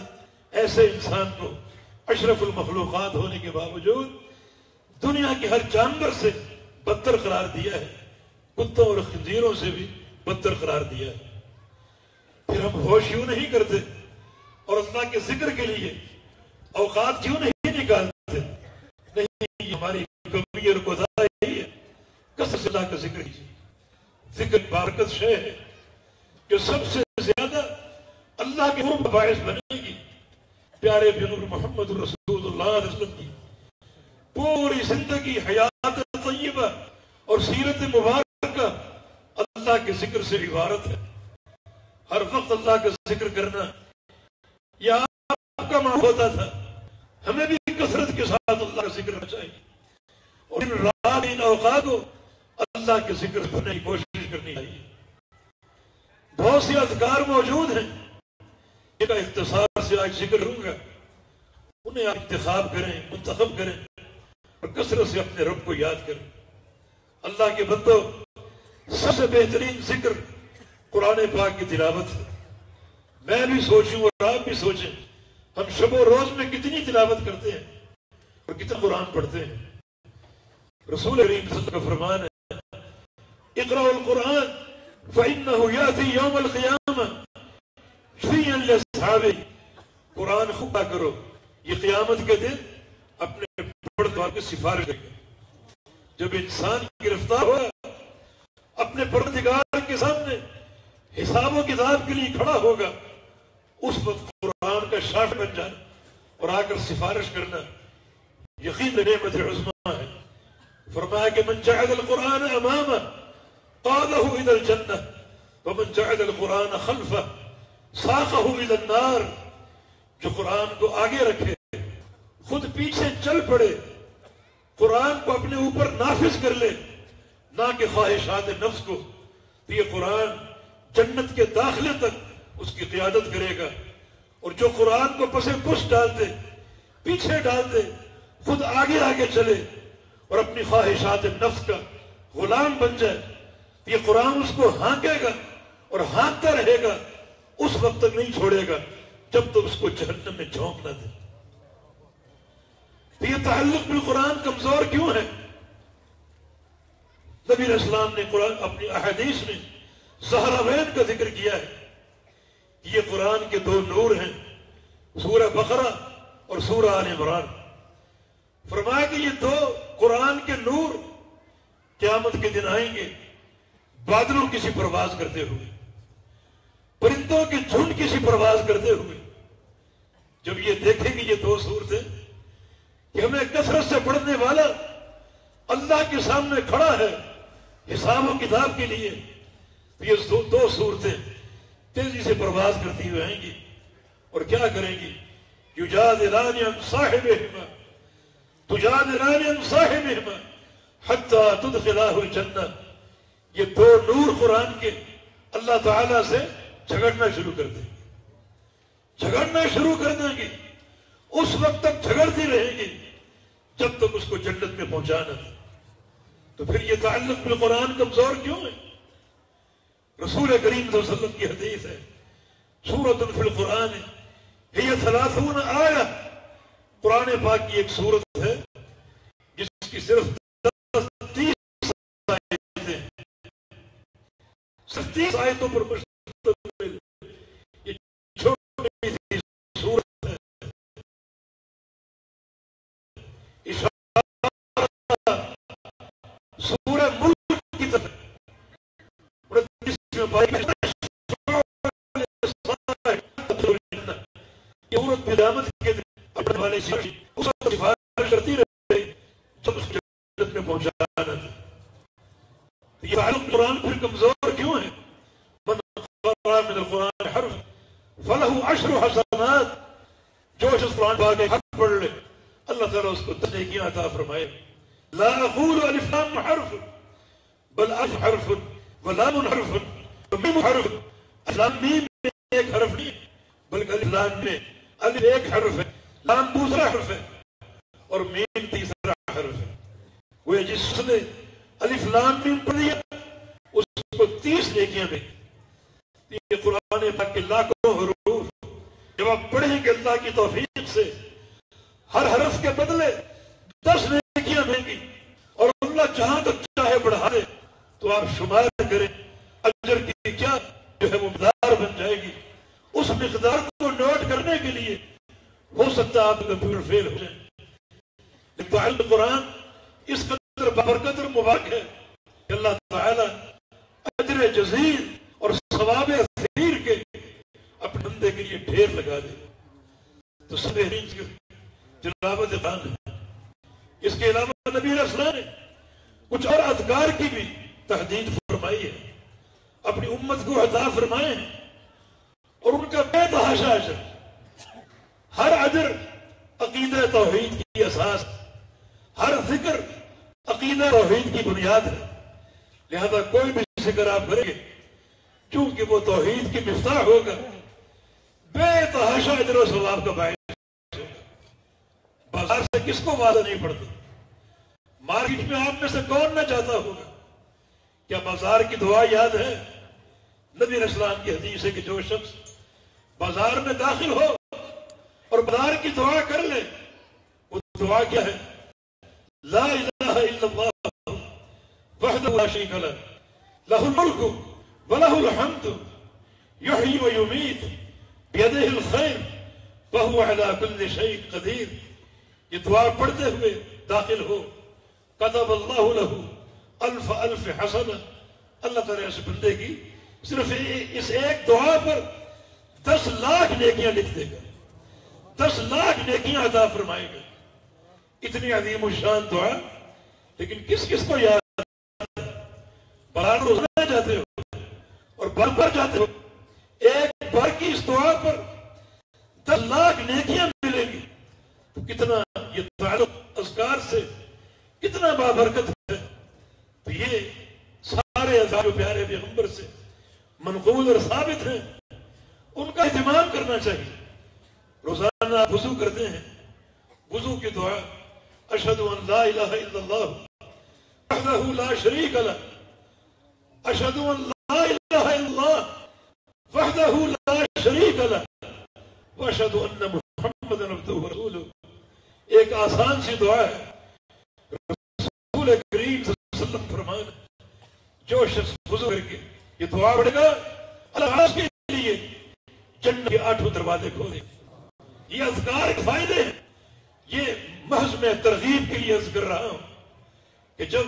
ایسے انسان کو اشرف المخلوقات ہونے کے باوجود دنیا کے ہر جانور سے بدتر قرار دیا ہے، کتوں اور خنزیروں سے بھی بدتر قرار دیا ہے۔ پھر ہم ہوش کیوں نہیں کرتے اور اللہ کے ذکر کے لیے اوقات کیوں نہیں نکالتے؟ نہیں، یہ ہماری کمی اور کوتاہی ہے۔ کثرت سے اللہ کا ذکر کیجیے، ذکر بارکت شے ہے جو سب سے زیادہ اللہ کے قرب کا باعث بنے گی۔ پیارے پیغمبر محمد رسول اللہ علیہ وسلم کی پوری زندگی حیات طیبہ اور سیرت مبارکہ اللہ کے ذکر سے عبارت ہے۔ ہر وقت اللہ کا ذکر کرنا یہ آپ کا معمول ہوتا تھا، ہمیں بھی کثرت کے ساتھ اللہ کا ذکر کرنا چاہیے اور ان رات ان اوقات کو اللہ کے ذکر کرنے کی کوشش کرنی چاہیے۔ بہت سی اذکار موجود ہیں جن کا اختصار سے آج ذکر کروں گا، انہیں آپ انتخاب کریں، منتخب کریں اور کثرت سے اپنے رب کو یاد کریں۔ اللہ کے بندو، سب سے بہترین ذکر قرآن پاک کی تلاوت ہے۔ میں بھی سوچوں اور آپ بھی سوچیں، ہم شب و روز میں کتنی تلاوت کرتے ہیں اور کتنا قرآن پڑھتے ہیں۔ رسول کریم صلی اللہ علیہ وسلم کا فرمان ہے، اقرأوا القرآن فإنه يأتي يوم القيامة شفيعا لأصحابه۔ قرآن خوب کرو، یہ قیامت کے دن اپنے پڑھنے والوں کی سفارش کرے گا۔ جب انسان گرفتار ہوا اپنے پروردگار کے سامنے حساب و کتاب کے لیے کھڑا ہوگا، اس وقت قرآن کا شافع بن جانا اور آ کر سفارش کرنا یقین نعمت عظمیٰ ہے۔ فرمایا کہ من جعل القرآن امامہ قادہ الى الجنہ ومن جعل القرآن خلفہ ساقہ الى النار۔ جو قرآن کو آگے رکھے، خود پیچھے چل پڑے، قرآن کو اپنے اوپر نافذ کر لے، نہ کہ خواہشات نفس کو، تو یہ قرآن جنت کے داخلے تک اس کی قیادت کرے گا۔ اور جو قرآن کو پس پش ڈال دے، پیچھے ڈال دے، خود آگے آگے چلے اور اپنی خواہشات نفس کا غلام بن جائے، یہ قرآن اس کو ہانکے گا اور ہانکتا رہے گا، اس وقت تک نہیں چھوڑے گا جب تک اس کو جہنم میں جھونک نہ دے۔ تو یہ تعلق بالقرآن کمزور کیوں ہے؟ نبی علیہ السلام نے قرآن اپنی احادیث میں زہراوین کا ذکر کیا ہے کہ یہ قرآن کے دو نور ہیں، سورہ بقرہ اور سورہ آل عمران۔ فرمایا کہ یہ دو قرآن کے نور قیامت کے دن آئیں گے بادلوں کی سی پرواز کرتے ہوئے، پرندوں کے جھنڈ کی سی پرواز کرتے ہوئے۔ جب یہ دیکھیں گے یہ دو صورتیں کہ ہمیں کثرت سے پڑھنے والا اللہ کے سامنے کھڑا ہے حساب و کتاب کے لیے، تو یہ دو صورتیں تیزی سے پرواز کرتی ہوئی آئیں گی اور کیا کریں گی؟ یجادلان عن صاحبہما تجادلان عن صاحبہما حتی تدخلاہ الجنہ۔ یہ دو نور قرآن کے اللہ تعالیٰ سے جھگڑنا شروع کر دیں گے، جھگڑنا شروع کر دیں گے، اس وقت تک جھگڑتی رہیں گی جب تک اس کو جنت میں پہنچانا تھا۔ تو پھر یہ تعلق بالقرآن کمزور کیوں ہے؟ رسول کریم صلی اللہ علیہ وسلم کی حدیث ہے، سورۃ فی القرآن ہی 30 آیہ، قرآن پاک کی ایک سورت ہے جس کی صرف 30 آیتیں، صرف 30 آیتوں پر مشتمل یہ چھوٹی سی سورت ہے۔ اشارہ سورہ ملک کی طرف، یہ عورت قیامت کے دن اپنے والے سے اس کو سفارش کرتی رہے جب اس کو جنت میں پہنچانا تھا۔ یہ تعلق قرآن پھر کمزور کیوں ہے؟ من قرأ من القرآن حرف فلہ 10 حسنات، جو شخص قرآن پاک ایک حرف پڑھ لے اللہ تعالیٰ اس کو 10 نیکیاں عطا فرمائے۔ لا اقول الف لام حرف بل الف حرف ولام حرف ومیم حرف۔ لام میم میں ایک حرف نہیں بلکہ الف لام میں الف ایک حرف ہے، لام دوسرا حرف ہے اور میم تیسرا حرف ہے۔ وہ جس نے الف لام میم پڑھ لیا اس کو 30 نیکیاں ملیں۔ یہ قرآن پاک کے لاکھوں حروف جب آپ پڑھیں گے اللہ کی توفیق سے ہر حرف کے بدلے 10 نیکیاں ملیں گی، اور اللہ جہاں تک چاہے بڑھا دے تو آپ شمار کریں اجر کی کیا جو ہے وہ مقدار بن جائے گی۔ اس مقدار کو نوٹ کرنے کے لیے ہو سکتا ہے آپ کمپیوٹر فیل ہو جائیں، لیکن تعلق قرآن اس قدر بابرکت اور مبارک ہے کہ اللہ تعالیٰ اجر جزیل اور ثواب اثیر کے اپنے بندے کے لیے ڈھیر لگا دے۔ تو سب تلاوت قرآن ہے۔ اس کے علاوہ نبی علیہ السلام نے کچھ اور اذکار کی بھی تحدید فرمائی ہے، اپنی امت کو عطا فرمائے ہیں، اور ان کا بے تحاشا اجر، ہر اجر عقیدہ توحید کی اساس، ہر ذکر عقیدہ توحید کی بنیاد ہے۔ لہذا کوئی بھی ذکر آپ کریں گے چونکہ وہ توحید کی مفتاح ہوگا، بے تحاشا اجر و ثواب کا باعث ہوگا۔ بازار سے کس کو وعدہ نہیں پڑتا؟ مارکیٹ میں آپ میں سے کون نہ چاہتا ہوگا؟ کیا بازار کی دعا یاد ہے؟ نبی علیہ السلام کی حدیث ہے کہ جو شخص بازار میں داخل ہو اور بازار کی دعا کر لے، وہ دعا کیا ہے؟ لا الہ الا اللہ وحدہ لا شریک لہ لہ الملک ولہ الحمد یحیی و یمیت بیدہ الخیر وہو علی کل شیء قدیر۔ یہ دعا پڑھتے ہوئے داخل ہو، کتب اللہ لہ الف الف حسنہ، اللہ تعالیٰ اس بندے کی صرف اس ایک دعا پر 10 لاکھ نیکیاں لکھ دے گا، 10 لاکھ نیکیاں عطا فرمائے گا۔ اتنی عظیم الشان دعا، لیکن کس کس کو یاد ہے؟ بار روزانہ جاتے ہو اور بار بار جاتے ہو، ایک بار کی اس دعا پر 10 لاکھ نیکیاں ملیں گی، تو کتنا یہ تعلق اذکار سے کتنا بابرکت ہے۔ تو یہ سارے اذکار پیارے پیغمبر سے منقول اور ثابت ہیں، ان کا اہتمام کرنا چاہیے۔ روزانہ آپ وضو کرتے ہیں، وضو کی دعا اشہد ان لا الہ الا اللہ وحدہ لا شریک لہ، اشہد ان لا الہ الا اللہ وحدہ لا شریک لہ واشہد ان محمدا عبدہ ورسولہ۔ ایک آسان سی دعا ہے، رسول کریم صلی اللہ علیہ وسلم فرمان جو شخص وضو کر کے یہ دعا پڑھے گا اللہ کے لیے جنت کے 8 دروازے کھولے. یہ اذکار کے فائدے ہیں. یہ محض میں ترغیب کے لیے عرض کر رہا ہوں کہ جب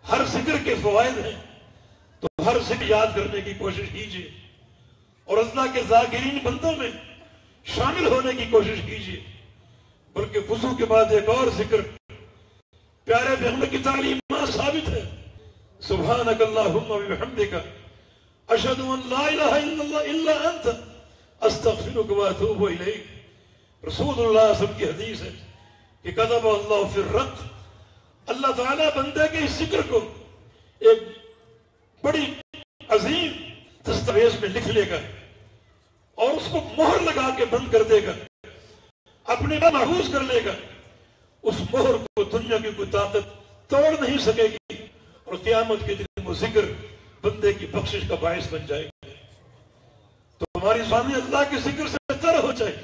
ہر ذکر کے فوائد ہیں تو ہر ذکر یاد کرنے کی کوشش کیجیے اور اللہ کے ذاکرین بندوں میں شامل ہونے کی کوشش کیجیے. بلکہ وضو کے بعد ایک اور ذکر پیارے پیغمبر کی تعلیمات ثابت ہے. سبحانک اللہم و بحمدک اشہد ان لا الہ الا اللہ الا انت استغفرک و اتوب الیک. رسول اللہ صلی اللہ علیہ وسلم کی حدیث ہے کہ کتب اللہ فی الرق، اللہ تعالیٰ بندے کے اس ذکر کو ایک بڑی عظیم دستاویز میں لکھ لے گا اور اس کو مہر لگا کے بند کر دے گا، اپنے میں محفوظ کر لے گا. اس مہر کو دنیا کی کوئی طاقت توڑ نہیں سکے گی اور قیامت کے دن وہ ذکر بندے کی بخشش کا باعث بن جائے گا. تو ہماری زبانیں اللہ کے ذکر سے تر ہو جائے.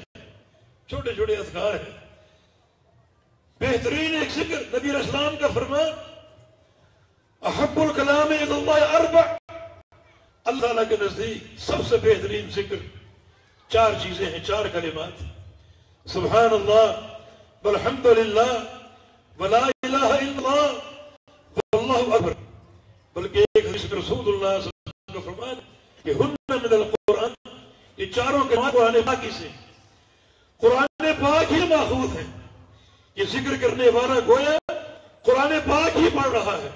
چھوٹے چھوٹے اذکار ہیں. بہترین ایک ذکر نبی علیہ السلام کا فرمان احب الکلام الی اللہ اربع، اللہ تعالیٰ کے نزدیک سب سے بہترین ذکر 4 چیزیں ہیں، 4 کلمات. سبحان اللہ والحمد للہ ولا الہ الا اللہ واللہ اکبر. بلکہ ایک حدیث میں رسول اللہ صلی اللہ علیہ وسلم کا فرمان کہ ہن من القرآن، یہ 4 کلمات قرآن پاک سے، قرآن پاک ہی ماخوذ ہے. یہ ذکر کرنے والا گویا قرآن پاک ہی پڑھ رہا ہے،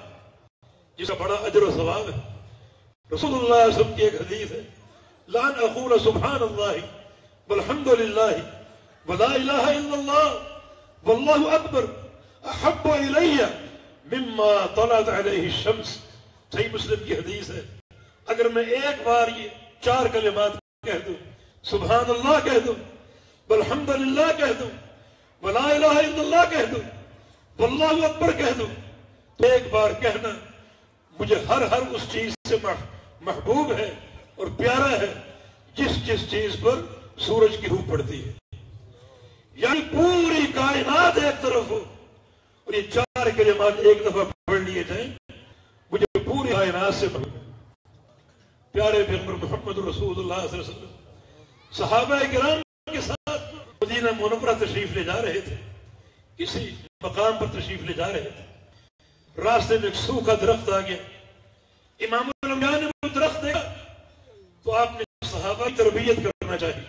جس کا بڑا اجر و ثواب ہے. رسول اللہ صلی اللہ علیہ وسلم کی ایک حدیث ہے لان اقول سبحان اللہ والحمد للہ ولا الہ الا اللہ واللہ اکبر احب الی مما طلعت علیہ الشمس. صحیح مسلم کی حدیث ہے اگر میں ایک بار یہ 4 کلمات کہہ دوں، سبحان اللہ کہہ دوں، والحمد للہ کہہ دوں، ولا الہ الا اللہ کہہ دوں، واللہ اکبر کہہ دوں، تو ایک بار کہنا مجھے ہر اس چیز سے محبوب ہے اور پیارا ہے جس چیز پر سورج کی روح پڑتی ہے. یعنی پوری کائنات ایک طرف ہو اور یہ 4 کلمات ایک دفعہ پڑھ لیے جائیں، مجھے پوری کائنات سے محبوب ہے. پیارے پیغمبر محمد رسول اللہ صلی اللہ علیہ وسلم صحابہ کرام کے ساتھ مدینہ منورہ تشریف لے جا رہے تھے. کسی مقام پر تشریف لے جا رہے تھے. راستے میں ایک سوکھا درخت آ گیا. امام الانبیاء نے وہ درخت دیکھا تو آپ نے صحابہ کی تربیت کرنا چاہیے،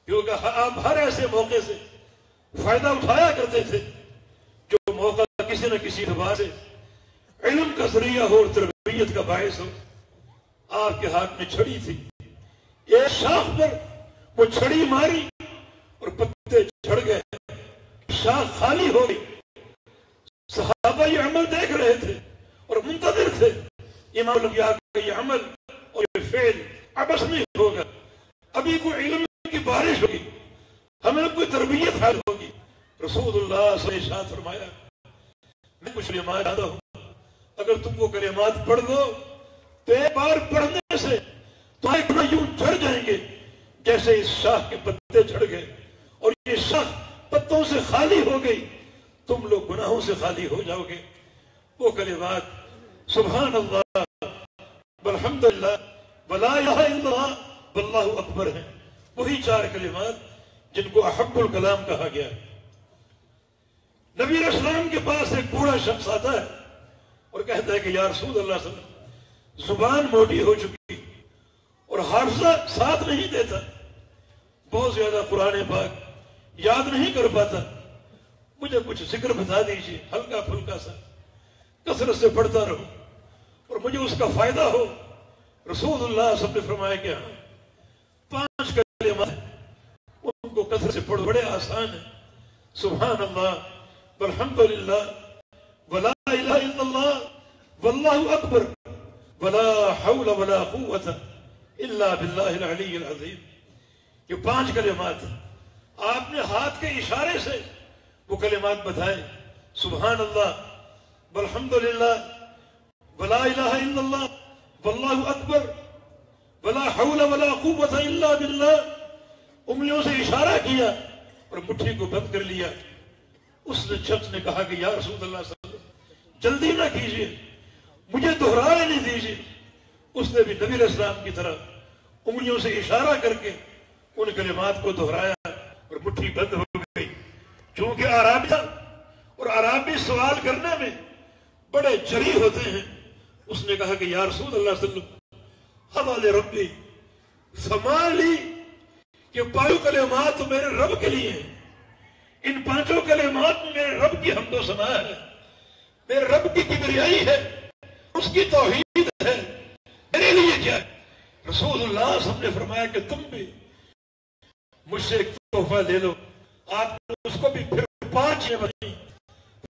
کیونکہ آپ ہر ایسے موقع سے فائدہ اٹھایا کرتے تھے جو موقع کسی نہ کسی اعتبار سے علم کا ذریعہ ہو اور تربیت کا باعث ہو. آپ کے ہاتھ میں چھڑی تھی. ایک شاخ پر وہ چھڑی ماری اور پتے جھڑ گئے، شاخ خالی ہو گئی. صحابہ یہ عمل دیکھ رہے تھے اور منتظر تھے امام الانبیاء کا یہ عمل اور یہ فعل عبث نہیں ہوگا، ابھی کوئی علم کی بارش ہوگی، ہمیں کوئی تربیت حاصل ہوگی. رسول اللہ صلی اللہ علیہ وسلم نے ارشاد فرمایا میں کچھ کلمات جانتا ہوں، اگر تم وہ کلمات پڑھ لو تو ایک بار پڑھنے سے تمہارے گناہ یوں جھڑ جائیں گے جیسے اس شاخ کے پتے جھڑ گئے اور یہ شاخ پتوں سے خالی ہو گئی، تم لوگ گناہوں سے خالی ہو جاؤ گے. وہ کلمات سبحان اللہ والحمدللہ ولا الہ الا اللہ واللہ اکبر ہیں. وہی 4 کلمات جن کو احب الکلام کہا گیا ہے. نبی علیہ السلام کے پاس ایک بوڑھا شخص آتا ہے اور کہتا ہے کہ یا رسول اللہ صلی اللہ علیہ وسلم زبان موٹی ہو چکی اور حافظہ ساتھ نہیں دیتا، بہت زیادہ قرآن پاک یاد نہیں کر پاتا، مجھے کچھ ذکر بتا دیجیے ہلکا پھلکا سا، کثرت سے پڑھتا رہوں اور مجھے اس کا فائدہ ہو. رسول اللہ صلی اللہ علیہ وسلم نے فرمایا کہ ہاں 5 کلمات ان کو کثرت سے پڑھو، بڑے آسان ہیں. سبحان اللہ والحمدللہ ولا الہ الا اللہ واللہ اکبر ولا حول ولا قوت الا باللہ العلی العظیم. یہ 5 کلمات آپ نے ہاتھ کے اشارے سے وہ کلمات بتائے. سبحان اللہ والحمدللہ ولا الہ الا اللہ واللہ اکبر ولا حول ولا قوت الا باللہ. انگلیوں سے اشارہ کیا اور مٹھی کو بند کر لیا. اس شخص نے کہا کہ یا رسول اللہ صلی اللہ علیہ وسلم جلدی نہ کیجیے، مجھے دہرانے نہیں دیجیے۔ اس نے بھی نبی علیہ السلام کی طرح انگلیوں سے اشارہ کر کے ان کلمات کو دہرایا اور مٹھی بند ہو گئی۔ چونکہ عرابی تھا اور عرابی سوال کرنے میں بڑے جری ہوتے ہیں، اس نے کہا کہ یا رسول اللہ صلی اللہ علیہ وسلم حوالے ربی فمالی، یہ پانچوں کلمات تو میرے رب کے لیے ہیں، ان پانچوں کلمات میں میرے رب کی حمد و ثنا ہے، میرے رب کی کبریائی ہے، اس کی توحید ہے، میرے لیے کیا ہے؟ رسول اللہ صلی اللہ علیہ وسلم نے فرمایا کہ تم بھی مجھ سے ایک تحفہ لے لو۔ آپ نے اس کو بھی پھر 5 چیزیں بتائیں۔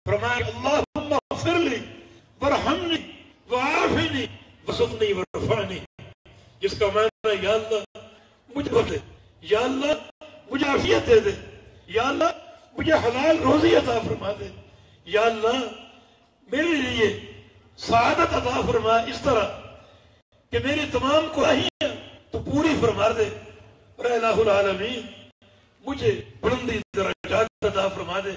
فرمایا اللہم اغفر لی ورحمنی وعافنی وسطنی ورفعنی، جس کا معنی ہے یا اللہ مجھے بخش دے، یا اللہ مجھے عافیت دے دے، یا اللہ مجھے حلال روزی عطا فرما دے، یا اللہ میرے لیے سعادت عطا فرما، اس طرح کہ میری تمام خواہیاں تو پوری فرما دے، اور اے الہ العالمین مجھے بلندی درجات عطا فرما دے۔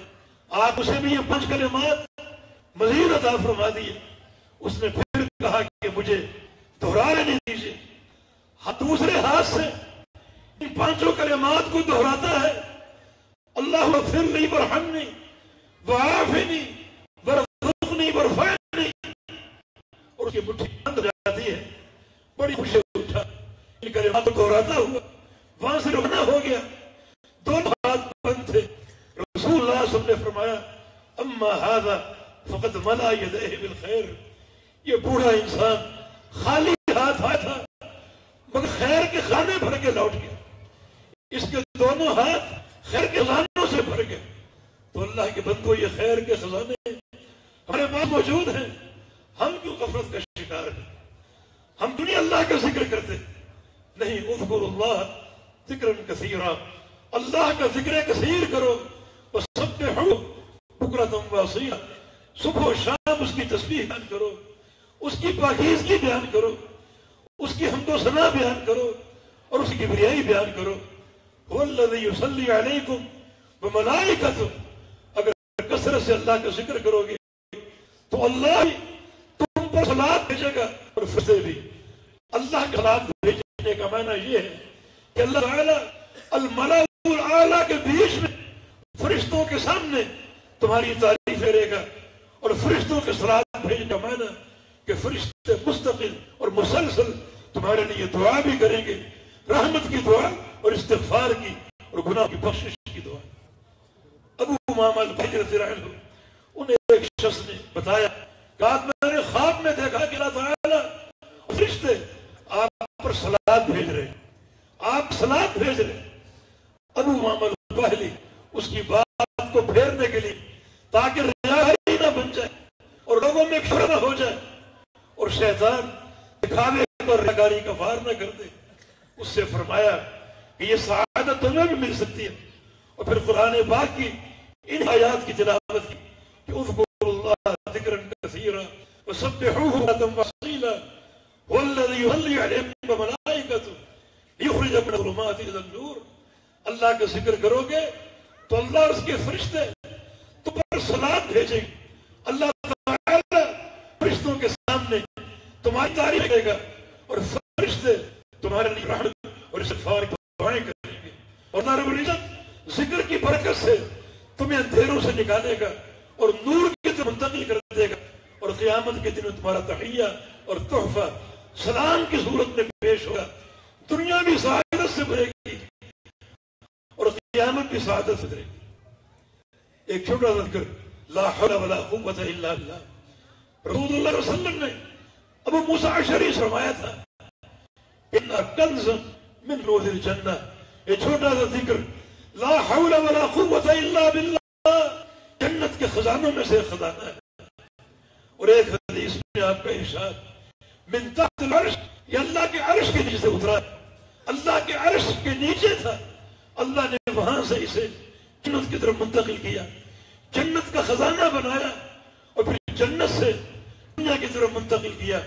آپ اسے بھی یہ 5 کلمات مزید عطا فرما دیے۔ اس نے پھر کہا کہ مجھے دہرانے نہیں دیجیے۔ دوسرے ہاتھ سے ان 5 کلمات کو دہراتا ہے، اللہ اغفر لی ورحمنی وعافنی ورزقنی ورفعنی، اور اس کی مٹھی بند ہو جاتی ہے۔ بڑی خوشی اٹھا، ان کلمات کو دہراتا ہوا وہاں سے روانہ ہو گیا، دونوں ہاتھ بند تھے۔ رسول اللہ صلی اللہ علیہ وسلم نے فرمایا اما ھذا فقد ملا یدیہ بالخیر، یہ بوڑھا انسان خالی ہاتھ آیا تھا مگر خیر کے خانے بھر کے لوٹ گیا، اس کے دونوں ہاتھ خیر کے خزانوں سے بھر گئے۔ تو اللہ کے بندو، یہ خیر کے خزانے ہمارے پاس موجود ہیں، ہم کیوں غفلت کا شکار ہیں؟ ہم دنیا اللہ کا ذکر کرتے نہیں۔ اذکر اللہ ذکرا کثیرا، اللہ کا ذکر کثیر کرو، وسبحوا بکرۃ واصیلا، صبح و شام اس کی تسبیح بیان کرو، اس کی پاکیزگی بیان کرو، اس کی حمد و ثنا بیان کرو، اور اس کی کبریائی بیان کرو۔ هو الذی یصلی علیکم وملائکتہ، اگر کثرت سے اللہ کا ذکر کرو گے تو اللہ تم پر صلوات بھیجے گا، اور فرشتے بھی۔ اللہ کا صلوات بھیجنے کا معنی یہ ہے کہ اللہ تعالیٰ الملأ الاعلیٰ کے بیچ میں فرشتوں کے سامنے تمہاری تعریف کرے گا، اور فرشتوں کے صلوات بھیجنے کا معنی کہ فرشتے مستقل اور مسلسل تمہارے لیے دعا بھی کریں گے، رحمت کی دعا اور استغفار کی اور گناہ کی بخشش کی دعا۔ ابو امامہ الباہلی رضی اللہ عنہ، انہیں ایک شخص نے بتایا کہ آج میں نے خواب میں دیکھا کہ اللہ تعالیٰ فرشتے آپ پر صلوات بھیج رہے ہیں، آپ صلوات بھیج رہے ہیں۔ ابو امامہ الباہلی اس کی بات کو پھیرنے کے لیے، تاکہ ریاکاری نہ بن جائے اور لوگوں میں شہرت نہ ہو جائے اور شیطان دکھاوے اور ریاکاری کا وار نہ کر دے، اس سے فرمایا کہ یہ سعادت تمہیں بھی مل سکتی ہے۔ اور پھر قرآن پاک کی ان آیات کی تلاوت کی کہ اذکروا اللہ ذکرا کثیرا وسبحوہ بکرۃ واصیلا هو الذی یصلی علیکم وملائکتہ لیخرجکم من الظلمات الی النور۔ اللہ کا ذکر کرو گے تو اللہ اور اس کے فرشتے تم پر صلوات بھیجیں گے، اللہ تعالیٰ فرشتوں کے سامنے تمہاری تعریف کرے گا، اور فرشتے تمہارے لیے رحمت اور استغفار کی دعائیں کریں گے، اور اللہ رب العزت ذکر کی برکت سے تمہیں اندھیروں سے نکالے گا اور نور کی طرف منتقل کر دے گا، اور قیامت کے دن تمہارا تحیہ اور تحفہ سلام کی صورت میں پیش ہوگا۔ دنیا بھی سعادت سے بھرے گی اور قیامت بھی سعادت سے بھرے گی۔ ایک چھوٹا سا ذکر، لا حول ولا قوت الا باللہ۔ رسول اللہ صلی اللہ علیہ وسلم نے ابو موسیٰ اشعری سے فرمایا تھا ان کنز من کنوز الجنہ، یہ چھوٹا سا ذکر، لا حول ولا قوت الا باللہ، جنت کے خزانوں میں سے ایک خزانہ ہے۔ اور ایک حدیث میں آپ کا ارشاد من تحت العرش، یہ اللہ کے عرش کے نیچے سے اترا، اللہ کے عرش کے نیچے تھا، اللہ نے وہاں سے اسے جنت کی طرف منتقل کیا، جنت کا خزانہ بنایا، اور پھر جنت سے دنیا کی طرف منتقل کیا۔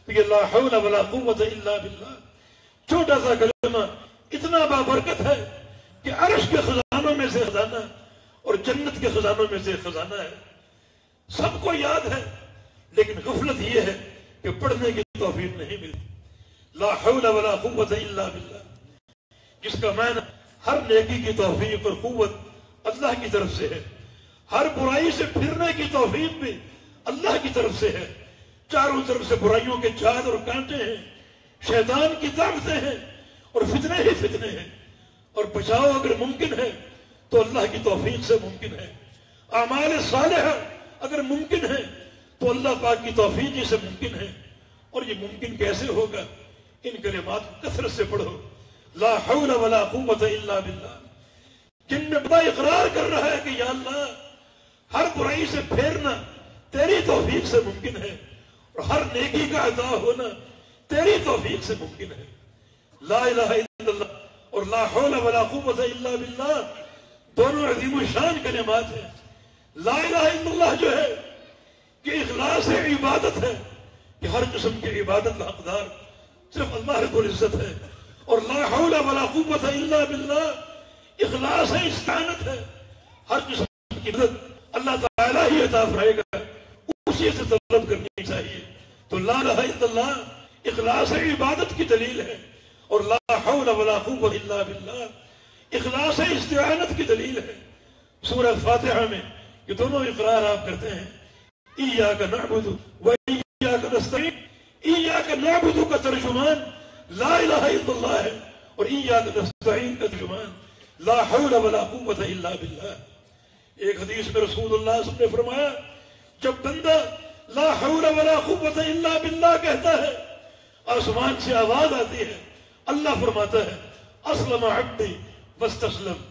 تو یہ لا حول ولا قوت الا باللہ چھوٹا سا کلمہ اتنا بابرکت ہے کہ عرش کے خزانوں میں سے خزانہ اور جنت کے خزانوں میں سے خزانہ ہے۔ سب کو یاد ہے، لیکن غفلت یہ ہے کہ پڑھنے کی توفیق نہیں ملتی. لا حول ولا قوت الا باللہ، جس کا معنی ہر نیکی کی توفیق اور قوت اللہ کی طرف سے ہے. ہر برائی سے پھرنے کی توفیق بھی اللہ کی طرف سے ہے. چاروں طرف سے برائیوں کے جال اور کانٹے ہیں، شیطان کی طاقتیں ہیں اور فتنے ہی فتنے ہیں. اور بچاؤ اگر ممکن ہے تو اللہ کی توفیق سے ممکن ہے. اعمال صالحہ اگر ممکن ہے تو اللہ پاک کی توفیق ہی سے ممکن ہے. اور یہ ممکن کیسے ہوگا؟ ان کلمات کو کثرت سے پڑھو. لا حول ولا قوت الا باللہ. جن میں بڑا اقرار کر رہا ہے کہ یا اللہ ہر برائی سے پھیرنا تیری توفیق سے ممکن ہے اور ہر نیکی کا عطا ہونا تیری توفیق سے ممکن ہے. لا الہ الا اللہ اور لا حول ولا قوت الا باللہ دونوں عظیم الشان کلمات ہیں. لا الہ الا اللہ جو ہے کہ اخلاص عبادت ہے کہ ہر قسم کی عبادت کا حقدار صرف اللہ رب العزت ہے. اور لا حول ولا قوت الا باللہ اخلاص استعانت ہے، ہر قسم کی مدد اللہ تعالیٰ ہی عطا فرمائے گا، اسی سے طلب کرنی چاہیے. تو لا الہ الا اللہ اخلاص عبادت کی دلیل ہے اور لا حول ولا قوت الا باللہ اخلاص استعانت کی دلیل ہے. سورہ فاتحہ میں یہ دونوں اقرار آپ کرتے ہیں. ایاک نعبد و ایاک نستعین. ایاک نعبد کا ترجمان لا الہ الا اللہ ہے اور ایاک نستعین کا ترجمان لا حول ولا قوت الا باللہ. ایک حدیث میں رسول اللہ صلی اللہ علیہ وسلم نے فرمایا جب بندہ لا حول ولا قوت الا باللہ کہتا ہے آسمان سے آواز آتی ہے، اللہ فرماتا ہے اسلم عبدی واستسلم.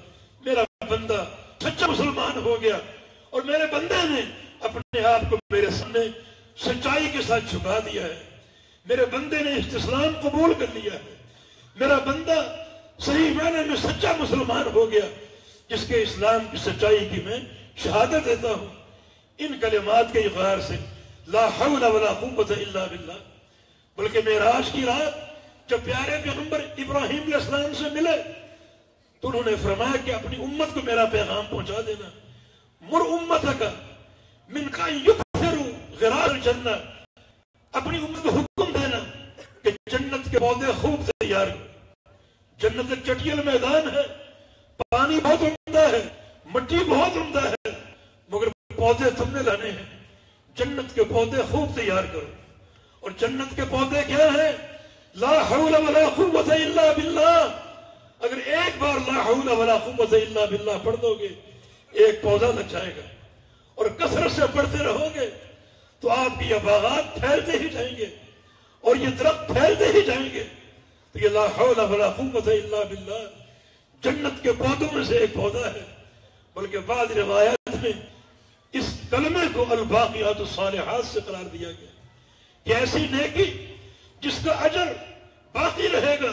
میرا بندہ سچا مسلمان ہو گیا اور میرے بندے نے اپنے آپ کو میرے سامنے سچائی کے ساتھ جھکا دیا ہے. میرے بندے نے استسلام قبول کر لیا ہے. میرا بندہ صحیح معنی میں سچا مسلمان ہو گیا جس کے اسلام کی سچائی کی میں شہادت دیتا ہوں. ان کلمات کے اقرار سے لا حول ولا قوت الا باللہ. بلکہ معراج کی رات جب پیارے پیغمبر ابراہیم علیہ السلام سے ملے تو انہوں نے فرمایا کہ اپنی امت کو میرا پیغام پہنچا دینا. مر امتک من کان یکثروا غرار الجنہ. اپنی امت کو حکم دینا کہ جنت کے پودے خوب تیار کرو. جنت ایک چٹیل میدان ہے، پانی بہت عمدہ ہے، مٹی بہت عمدہ ہے، مگر پودے تم نے لانے ہیں. جنت کے پودے خوب تیار کرو. اور جنت کے پودے کیا ہیں؟ لا حول ولا قوت الا باللہ. اگر ایک بار لا حول ولا قوت الا باللہ پڑھ دو گے ایک پودا لگ جائے گا. اور کثرت سے پڑھتے رہو گے تو آپ کی یہ باغات پھیلتے ہی جائیں گے اور یہ درخت پھیلتے ہی جائیں گے. تو یہ لا حول ولا قوت الا باللہ جنت کے پودوں میں سے ایک پودا ہے. بلکہ بعض روایات میں اس کلمے کو الباقیات الصالحات سے قرار دیا گیا کہ ایسی نیکی جس کا اجر باقی رہے گا،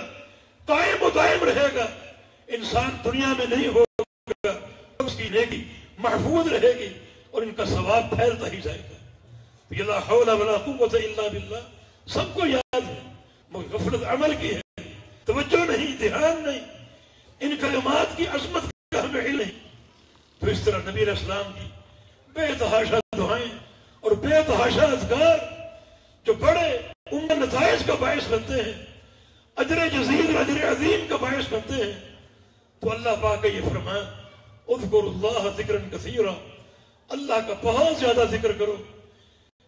قائم و دائم رہے گا. انسان دنیا میں نہیں ہوگا، اس کی نیکی محفوظ رہے گی اور ان کا ثواب پھیلتا ہی جائے گا. یہ لا حول ولا قوت الا باللہ سب کو یاد ہے مگر غفلت عمل کی ہے، توجہ نہیں، دھیان نہیں. ان کلمات کی عظمت کا ہمیں علم نہیں. تو اس طرح نبی علیہ السلام کی بے تحاشا دعائیں اور بے تحاشا اذکار جو بڑے عمدہ نتائج کا باعث بنتے ہیں، اجر جزیل اور اجر عظیم کا باعث بنتے ہیں. تو اللہ پاک کا یہ فرمان اذکروا اللہ ذکرا کثیرا. اللہ کا بہت زیادہ ذکر کرو،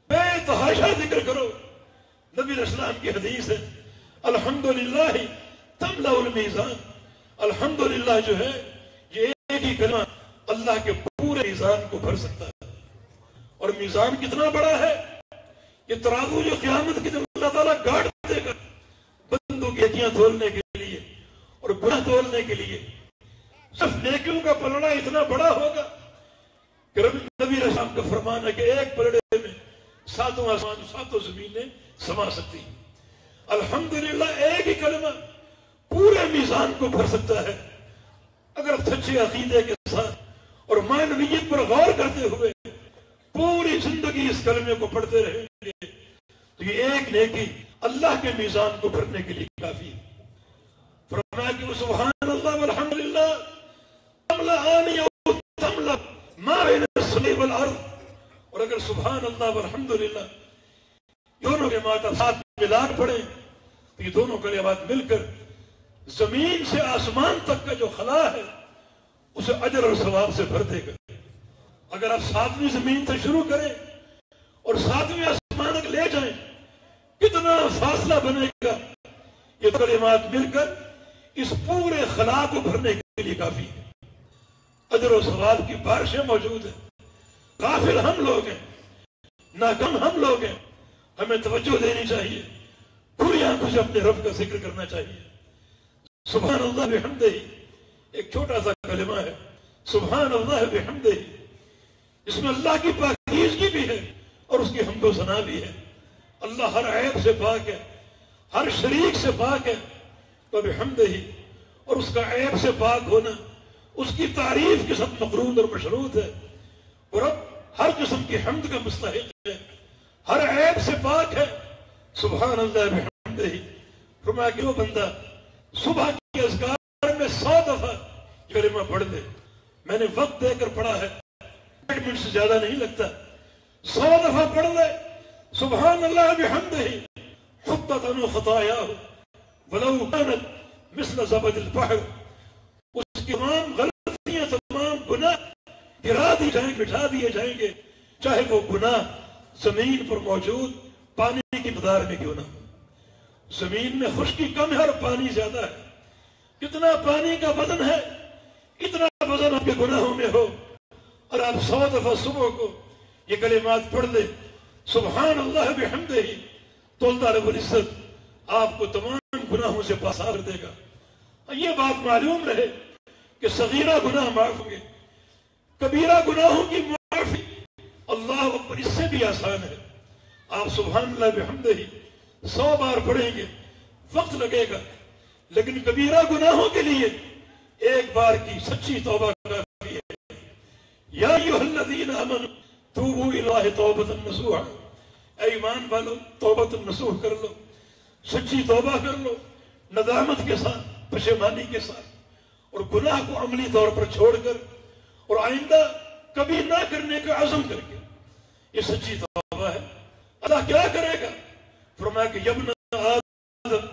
بے تحاشا ذکر کرو. نبی علیہ السلام کی حدیث ہے الحمدللہ تملأ المیزان. الحمدللہ جو ہے یہ ایک ہی کلمہ اللہ کے پورے میزان کو بھر سکتا ہے. اور میزان کتنا بڑا ہے؟ یہ ترازو جو قیامت کی دن اللہ تعالیٰ گاڑ دے گا بندوں کی نیکیاں تولنے کے لیے اور گناہ تولنے کے لیے. صرف نیکیوں کا پلڑا اتنا بڑا ہوگا کہ نبی علیہ السلام کا فرمان ہے کہ ایک پلڑے میں ساتوں آسمان ساتوں زمینیں سما سکتی. الحمدللہ ایک ہی کلمہ پورے میزان کو بھر سکتا ہے. اگر سچے عقیدے کے ساتھ اور معنویت پر غور کرتے ہوئے پوری زندگی اس کلمے کو پڑھتے رہیں گے تو یہ ایک نیکی اللہ کے میزان کو بھرنے کے لیے کافی ہے. فرمایا کہ سبحان اللہ والحمدللہ تملأان او تملأ ما بین السماء والارض. اور اگر سبحان اللہ والحمدللہ دونوں کلمات ساتھ ملا کر پڑھیں تو یہ دونوں کلمات مل کر زمین سے آسمان تک کا جو خلا ہے اسے اجر اور ثواب سے بھر دے گا. اگر آپ 7ویں زمین سے شروع کریں اور 7ویں آسمان تک لے جائیں کتنا فاصلہ بنے گا. یہ کلمات مل کر اس پورے خلا کو بھرنے کے لیے کافی ہے. اجر و ثواب کی بارشیں موجود ہیں. غافل ہم لوگ ہیں, ناکام ہم لوگ ہیں. ہمیں توجہ دینی چاہیے, پوری آنکھوں سے اپنے رب کا ذکر کرنا چاہیے. سبحان اللہ بحمدہ ایک چھوٹا سا کلمہ ہے. سبحان اللہ بحمدہ اس میں اللہ کی پاکیزگی بھی ہے اور اس کی حمد و ثنا بھی ہے. اللہ ہر عیب سے پاک ہے, ہر شریک سے پاک ہے. تو بحمدہ اور اس کا عیب سے پاک ہونا, اس کی تعریف کے ساتھ مقرون اور مشروط ہے. اور اب ہر قسم کی حمد کا مستحق ہے, ہر عیب سے پاک ہے. سبحان اللہ بحمدہ. فرمایا کہ وہ بندہ صبح کے اذکار میں 100 دفعہ کلمہ پڑھ لے. میں نے وقت دے کر پڑھا ہے, 1 منٹ سے زیادہ نہیں لگتا. 100 دفعہ پڑھ لے سبحان اللہ بحمدہ حطت عنہ خطایاہ ولو كانت مثل زبد البحر. اس کی تمام غلطیاں, تمام گناہ گرا دی جائیں گے, بٹھا دیے جائیں گے, چاہے وہ گناہ زمین پر موجود پانی کی مقدار میں کیوں نہ ہو. زمین میں خشکی کم ہے اور پانی زیادہ ہے. کتنا پانی کا وزن ہے, اتنا وزن آپ کے گناہوں میں ہو, اور آپ 100 دفعہ صبح کو یہ کلمات پڑھ لیں سبحان اللہ بحمدہ تو اللہ رب العزت آپ کو تمام گناہوں سے پاسا کر دے گا. یہ بات معلوم رہے کہ صغیرہ گناہ معاف ہوں گے, کبیرہ گناہوں کی معافی اللہ اکبر اس سے بھی آسان ہے. آپ سبحان اللہ بحمدہ 100 بار پڑھیں گے, وقت لگے گا, لیکن کبیرہ گناہوں کے لیے ایک بار کی سچی توبہ کافی ہے. یا ایھا الذین آمنوا توبوا الی اللہ توبۃ نصوحا. اے ایمان والو توبۃ نصوح کر لو, سچی توبہ کر لو, ندامت کے ساتھ, پشیمانی کے ساتھ, اور گناہ کو عملی طور پر چھوڑ کر اور آئندہ کبھی نہ کرنے کا عزم کر کے. یہ سچی توبہ ہے. اللہ کیا کرے گا؟ فرمایا کہ یبن آدم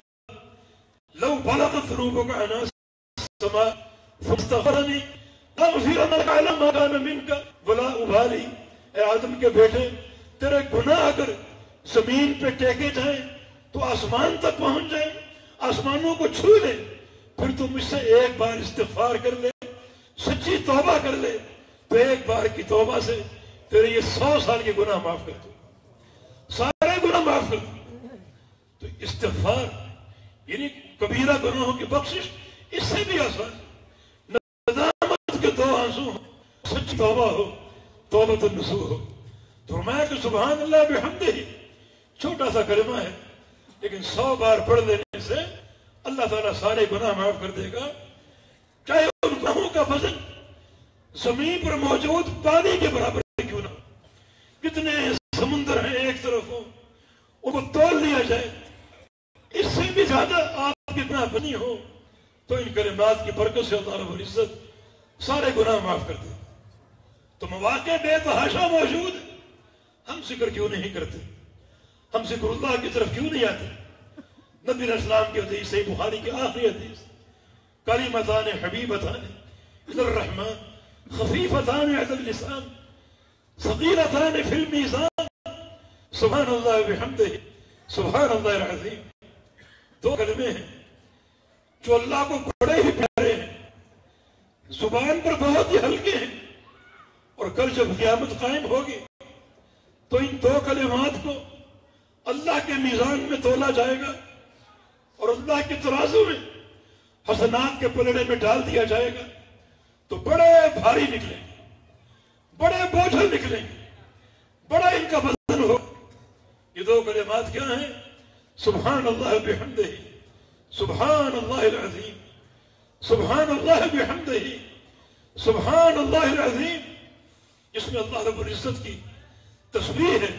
لو بلغت ذنوبک عنان السماء فاستغفرنی اغفر لک علی ما کان منک ولا ابالی. اے آدم کے بیٹے, تیرے گناہ اگر زمین پہ ٹیکے جائیں تو آسمان تک پہنچ جائیں, آسمانوں کو چھو لے, پھر تو مجھ سے ایک بار استغفار کر لے, سچی توبہ کر لے, تو ایک بار کی توبہ سے تیرے یہ 100 سال کے گناہ معاف کر دو, سارے گناہ معاف کر دو. تو استغفار یعنی کبیرہ گناہوں کی بخشش اس سے بھی آسان. ندامت کے 2 آنسو ہو, سچی توبہ ہو, توبۃ النصوح ہو. تو فرمایا کہ سبحان اللہ بحمدہ چھوٹا سا کلمہ ہے, لیکن 100 بار پڑھ لینے سے اللہ تعالیٰ سارے گناہ معاف کر دے گا, چاہے ان گناہوں کا وزن زمین پر موجود پانی کے برابر کیوں نہ. کتنے سمندر ہیں ایک طرف ہو, ان کو تول لیا جائے, اس سے بھی زیادہ آپ کتنا فنی ہو, تو ان کلمات کی برکت سے اللہ رب العزت سارے گناہ معاف کر دے. تو مواقع بے تحاشا موجود ہے, ہم ذکر کیوں نہیں کرتے, ہم ذکر اللہ کی طرف کیوں نہیں آتے. نبی علیہ السلام کی حدیث صحیح بخاری کی آخری حدیث, کلمتان حبیبتان الی الرحمن خفیفتان علی اللسان ثقیلتان فی المیزان سبحان اللہ بحمدہ سبحان اللہ العظیم. 2 کلمے ہیں جو اللہ کو بڑے ہی پیارے ہیں, زبان پر بہت ہی ہلکے ہیں, اور کل جب قیامت قائم ہوگی تو ان 2 کلمات کو اللہ کے میزان میں تولا جائے گا, اور اللہ کے ترازو میں حسنات کے پلڑے میں ڈال دیا جائے گا, تو بڑے بھاری نکلیں گے, بڑے بوجھل نکلیں گے, بڑا ان کا وزن ہو. یہ 2 کلمات کیا ہیں؟ سبحان اللہ بحمدہ سبحان اللہ العظیم, سبحان اللہ بحمدہ سبحان اللہ العظیم. اس میں اللہ رب العزت کی تسبیح ہے,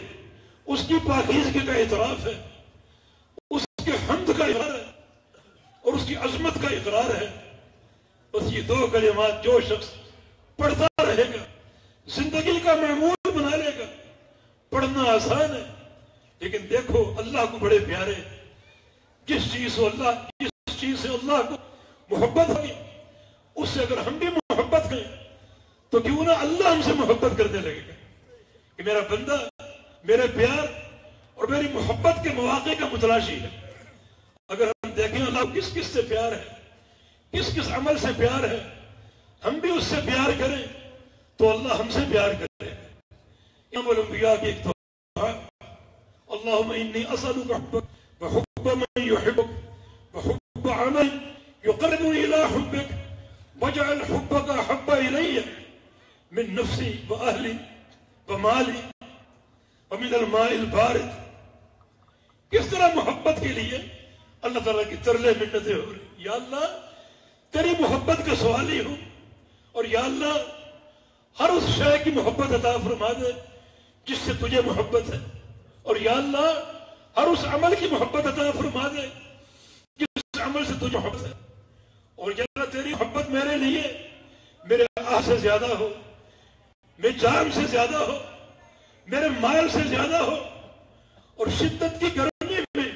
اس کی پاکیزگی کا اعتراف ہے, اس کے حمد کا اقرار ہے, اور اس کی عظمت کا اقرار ہے. بس یہ 2 کلمات جو شخص پڑھتا رہے گا زندگی کا معمول بنا لے گا. پڑھنا آسان ہے, لیکن دیکھو اللہ کو بڑے پیارے، جس چیز سے اللہ کو محبت ہوگی اس سے اگر ہم بھی محبت کریں تو کیوں نہ اللہ ہم سے محبت کرنے لگے گا کہ میرا بندہ میرے پیار اور میری محبت کے مواقع کا متلاشی ہے۔ اگر ہم دیکھیں اللہ کس کس سے پیار ہے، کس کس عمل سے پیار ہے، ہم بھی اس سے پیار کریں تو اللہ ہم سے پیار کرے۔ امام الانبیاء کی ایک دعا، اللہم انی اسألک حبک وحب من یحبک وحب عمل یقربنی الی حبک واجعل حبک احب الی من نفسی واہلی ومالی ومن الماء البارد۔ کس طرح محبت کے لیے اللہ تعالیٰ کی ترلے منتیں ہو رہی، یا اللہ تیری محبت کا سوالی ہوں، اور یا اللہ ہر اس شے کی محبت عطا فرما دے جس سے تجھے محبت ہے، اور یا اللہ ہر اس عمل کی محبت عطا فرما دے جس عمل سے تجھے محبت ہے، اور یا اللہ تیری محبت میرے لیے میرے آہ سے زیادہ ہو، میرے جان سے زیادہ ہو، میرے مال سے زیادہ ہو، اور شدت کی گرمی میں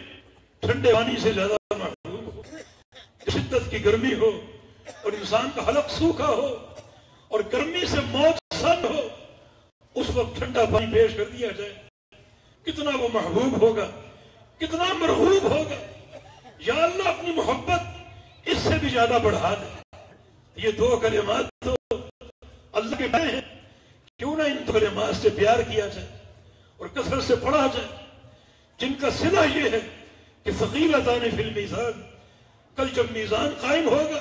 ٹھنڈے پانی سے زیادہ محبوب ہو۔ شدت کی گرمی ہو اور انسان کا حلق سوکھا ہو اور گرمی سے موت سن ہو، اس وقت ٹھنڈا پانی پیش کر دیا جائے، کتنا وہ محبوب ہوگا، کتنا مرغوب ہوگا۔ یا اللہ اپنی محبت اس سے بھی زیادہ بڑھا دے۔ یہ دو کلمات تو اللہ کے بڑے ہیں، کیوں نہ ان دو کلمات سے پیار کیا جائے اور کثرت سے پڑھا جائے، جن کا صلہ یہ ہے کہ ثقیلتان فی المیزان، کل جب میزان قائم ہوگا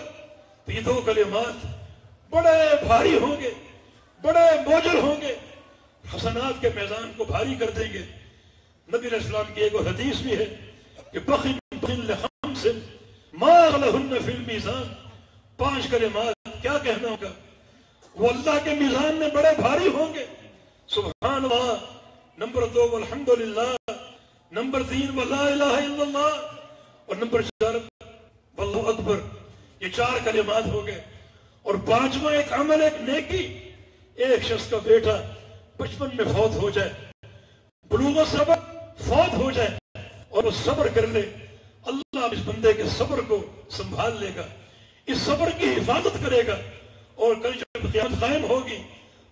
تو یہ دو کلمات بڑے بھاری ہوں گے، بڑے موجل ہوں گے، حسنات کے میزان کو بھاری کر دیں گے۔ نبی علیہ السلام کی ایک حدیث بھی ہے کہ بخن لخمس ما لہن فی المیزان، 5 کلمات کیا کہنا ہوگا، وہ اللہ کے میزان میں بڑے بھاری ہوں گے۔ سبحان اللہ، نمبر 2 والحمدللہ، نمبر 3 ولا الہ الا اللہ، اور نمبر 4 واللہ اکبر۔ یہ 4 کلمات ہو گئے، اور 5واں ایک عمل، ایک نیکی۔ ایک شخص کا بیٹا بچپن میں فوت ہو جائے، بلوغ الصبر فوت ہو جائے، اور وہ صبر کر لے، اللہ اس بندے کے صبر کو سنبھال لے گا، اس صبر کی حفاظت کرے گا، اور کل جب قیامت قائم ہوگی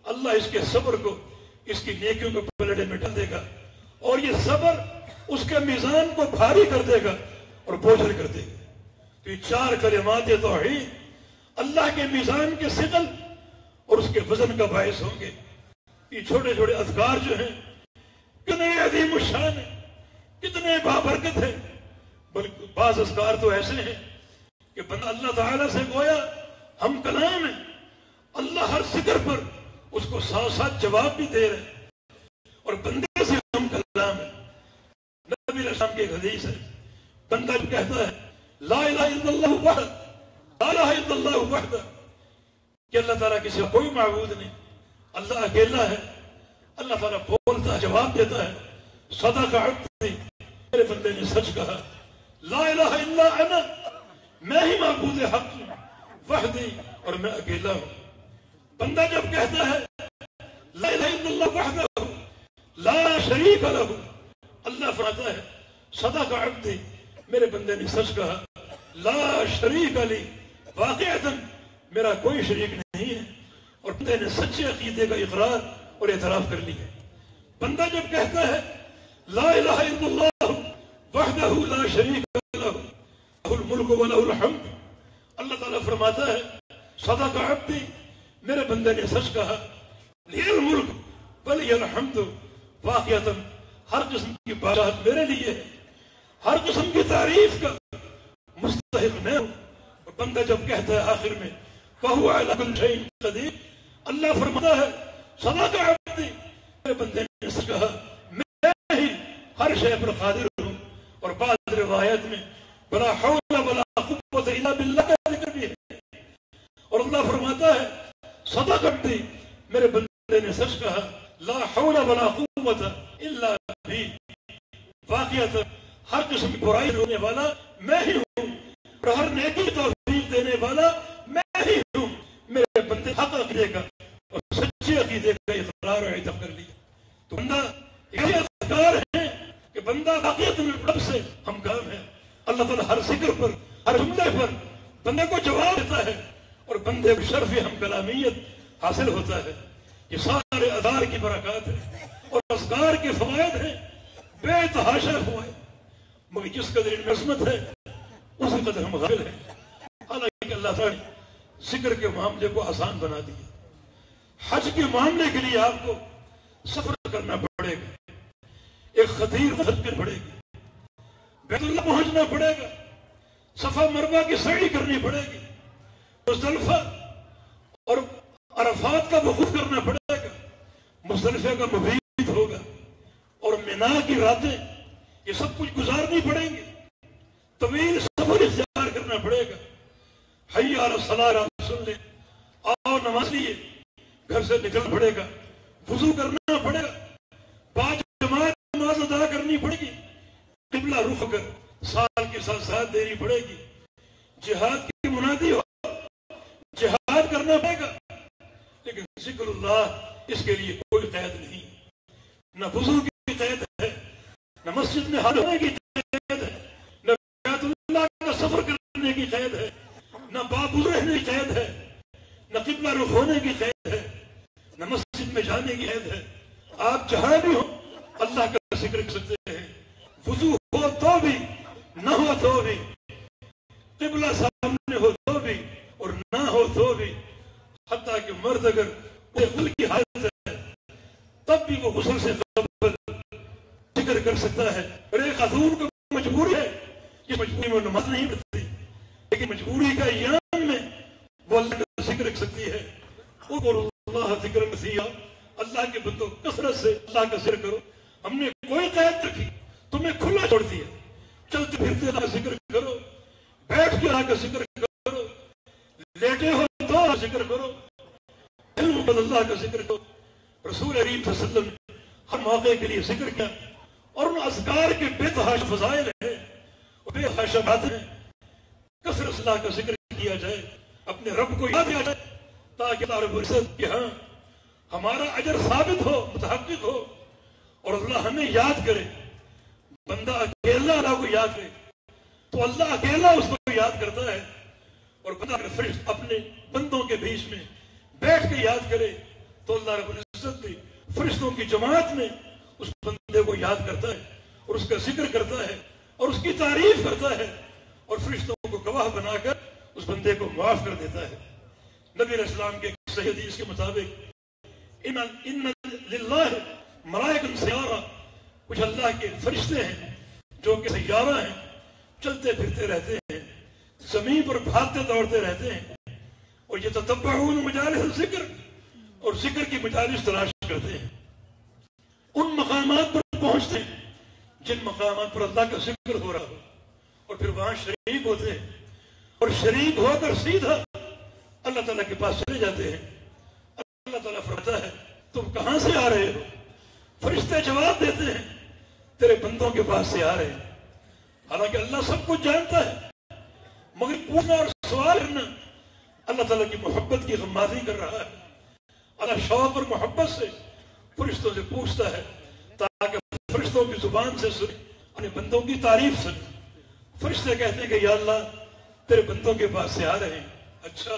اللہ اس کے صبر کو، اس کی نیکیوں کو پلڑے میں ڈال دے گا، اور یہ صبر اس کے میزان کو بھاری کر دے گا اور بوجھل کر دے گا۔ تو یہ 4 کلمات توحید اللہ کے میزان کے ثقل اور اس کے وزن کا باعث ہوں گے۔ یہ چھوٹے چھوٹے اذکار جو ہیں کتنے عظیم الشان ہیں، کتنے بابرکت ہیں، بلکہ بعض اذکار تو ایسے ہیں کہ بندہ اللہ تعالیٰ سے گویا ہم کلام ہیں، اللہ ہر ذکر پر اس کو ساتھ ساتھ جواب بھی دے رہے ہیں، اور بندے سے ہم کلام ہیں۔ نبی علیہ السلام کی ایک حدیث ہے، بندہ جو کہتا ہے لا الہ الا اللہ وحدہ، لا الہ الا اللہ وحدہ، کہ اللہ تعالیٰ کسی کا کوئی معبود نہیں، اللہ اکیلا ہے، اللہ تعالیٰ بولتا ہے، جواب دیتا ہے، صدق عبدی، میرے بندے نے سچ کہا، لا الہ الا انا، میں ہی معبود حق ہوں، وحدی، اور میں اکیلا ہوں۔ بندہ جب کہتا ہے لا الہ الا اللہ وحدہ لا شریک لہ، اللہ فرماتا ہے صدق عبدی، میرے بندے نے سچ کہا، لا شریک لی، واقعتاً میرا کوئی شریک نہیں ہے، اور بندے نے سچے عقیدے کا اقرار اور اعتراف کر لیا۔ بندہ جب کہتا ہے لا الہ الا اللہ وحدہ لا شریک لہ، لہ الملک و لہ الحمد، اللہ تعالیٰ فرماتا ہے صدق عبدی، میرے بندے نے سچ کہا، لی الملک ولی الحمد، واقعتاً ہر قسم کی بادشاہت میرے لیے ہے، ہر قسم کی تعریف کا مستحق میں ہوں۔ اور بندہ جب کہتا ہے آخر میں وَهُوَ عَلَىٰ كُلِّ شَيْءٍ قَدِيرٌ، اللہ فرماتا ہے صدق عبدی، میرے بندے نے سچ کہا، میں ہی ہر شے پر قادر ہوں۔ اور بعض روایت میں وَلَا حَوْلَ وَلَا قُوَّةَ إِلَّا بِاللَّهِ کا ذکر بھی ہے، اور اللہ فرماتا ہے صدق عبدی، میرے بندے نے سچ کہا، لا حول ولا قوت الا بی، واقعات ہر قسم کی برائی ہونے والا میں ہی ہوں، اور ہر نیکی توفیق دینے والا میں ہی ہوں۔ میرے بندے حق عقیدے کا اور سچے عقیدے کا اقرار اور اعتراف کر لیا۔ تو بندہ یہ اذکار ہیں کہ اللہ تعالیٰ ہر ذکر پر، ہر جملے پر بندے کو جواب دیتا ہے، اور بندے کو شرف ہم کلامیت حاصل ہوتا ہے۔ یہ سارے اذکار کی برکات ہیں اور اذکار کے فوائد ہیں، بے تحاشا فوائد، مگر جس قدر ان میں عظمت ہے اسی قدر ہم غافل ہیں۔ حالانکہ اللہ تعالیٰ نے ذکر کے معاملے کو آسان بنا دیا۔ حج کے معاملے کے لیے آپ کو سفر کرنا پڑے گا، ایک خطیر وقت کرنا پڑے گی، بیت اللہ پہنچنا پڑے گا، صفا مروہ کی سعی کرنی پڑے گی، مزدلفہ اور عرفات کا وقوف کرنا پڑے گا، مزدلفہ کا مبیت ہوگا، اور مینا کی راتیں یہ سب کچھ گزارنی پڑیں گی، طویل سفر اختیار کرنا پڑے گا۔ حی علی الصلاۃ سن لیں، آؤ نماز لیے، گھر سے نکل پڑے گا، وضو کرنا پڑے گا، پانچ جماعت نماز ادا کرنی پڑے گی، قبلہ رخ کر سال کے ساتھ ساتھ دینی پڑے گی، جہاد کی منادی ہو جہاد کرنا پڑے گا، لیکن ذکر اللہ اس کے لیے کوئی قید نہیں، نہ وضو کی قید ہے، نہ مسجد میں حاضر ہونے کی قید ہے، نہ بیت اللہ کا سفر کرنے کی قید ہے، نہ بابو رہنے کی قید ہے، نہ قبلہ رخ ہونے کی قید ہے، نہ مسجد میں جانے کی قید ہے۔ آپ جہاں بھی ہو اللہ کا ذکر کر سکتے ہیں، وضو ہو تو بھی، نہ ہو تو بھی، قبلہ سامنے ہو تو بھی اور نہ ہو تو بھی، حتیٰ کہ مرد اگر غسل کی حالت ہے تب بھی وہ غسل سے قبل ذکر کر سکتا ہے۔ اور ایک خاتون کو مجبوری ہے، یہ مجبوری میں نماز نہیں پڑھتی، لیکن مجبوری کا ایام میں وہ اللہ کا ذکر کر سکتی ہے۔ اذکروا اللہ ذکرا کثیرا، اللہ کے بندوں کثرت سے اللہ کا ذکر کرو۔ ہم نے کوئی قید رکھی، تمہیں کھلا چھوڑ دیا، چلتے پھرتے اللہ کا ذکر کرو، بیٹھ کے اللہ کا ذکر کرو، لیٹے ہو تو اللہ کا ذکر کرو، علم بد اللہ کا ذکر کرو۔ رسول کریم صلی اللہ علیہ وسلم نے ہر موقع کے لیے ذکر کیا، اور ان اذکار کے بے تحاشا فضائل ہیں، بے تحاشا باتیں ہیں۔ کثرت سے اللہ کا ذکر کیا جائے، اپنے رب کو یاد کیا جائے، تاکہ اللہ رب العزت کہ ہاں ہمارا اجر ثابت ہو، متحقق ہو، اور اللہ ہمیں یاد کرے۔ بندہ اکیلا اللہ کو یاد کرے تو اللہ اکیلا اس کو یاد کرتا ہے، اور بندہ اگر فرشت اپنے بندوں کے بیچ میں بیٹھ کے یاد کرے تو اللہ رب العزت بھی فرشتوں کی جماعت میں اس بندے کو یاد کرتا ہے اور اس کا ذکر کرتا ہے اور اس کی تعریف کرتا ہے، اور فرشتوں کو گواہ بنا کر اس بندے کو معاف کر دیتا ہے۔ نبی علیہ السلام کے صحیح حدیث کے مطابق ان للہ ملائکۃ سیارہ، کچھ اللہ کے فرشتے ہیں جو کہ سیارہ ہیں، چلتے پھرتے رہتے ہیں، زمین پر بھاگتے دوڑتے رہتے ہیں، اور یتتبعون مجالس الذکر، اور ذکر کی مجالس تلاش کرتے ہیں، ان مقامات پر پہنچتے ہیں جن مقامات پر اللہ کا ذکر ہو رہا ہو، اور پھر وہاں شریک ہوتے ہیں، اور شریک ہو کر سیدھا اللہ تعالیٰ کے پاس چلے جاتے ہیں۔ اللہ تعالیٰ فرماتا ہے تم کہاں سے آ رہے ہو؟ فرشتے جواب دیتے ہیں تیرے بندوں کے پاس سے آ رہے ہیں۔ حالانکہ اللہ سب کچھ جانتا ہے، مگر پوچھنا اور سوال کرنا اللہ تعالیٰ کی محبت کی غمازی کر رہا ہے۔ اللہ شوق اور محبت سے فرشتوں سے پوچھتا ہے تاکہ فرشتوں کی زبان سے سنے، اپنے بندوں کی تعریف سنے۔ فرشتے کہتے ہیں کہ یا اللہ تیرے بندوں کے پاس سے آ رہے ہیں۔ اچھا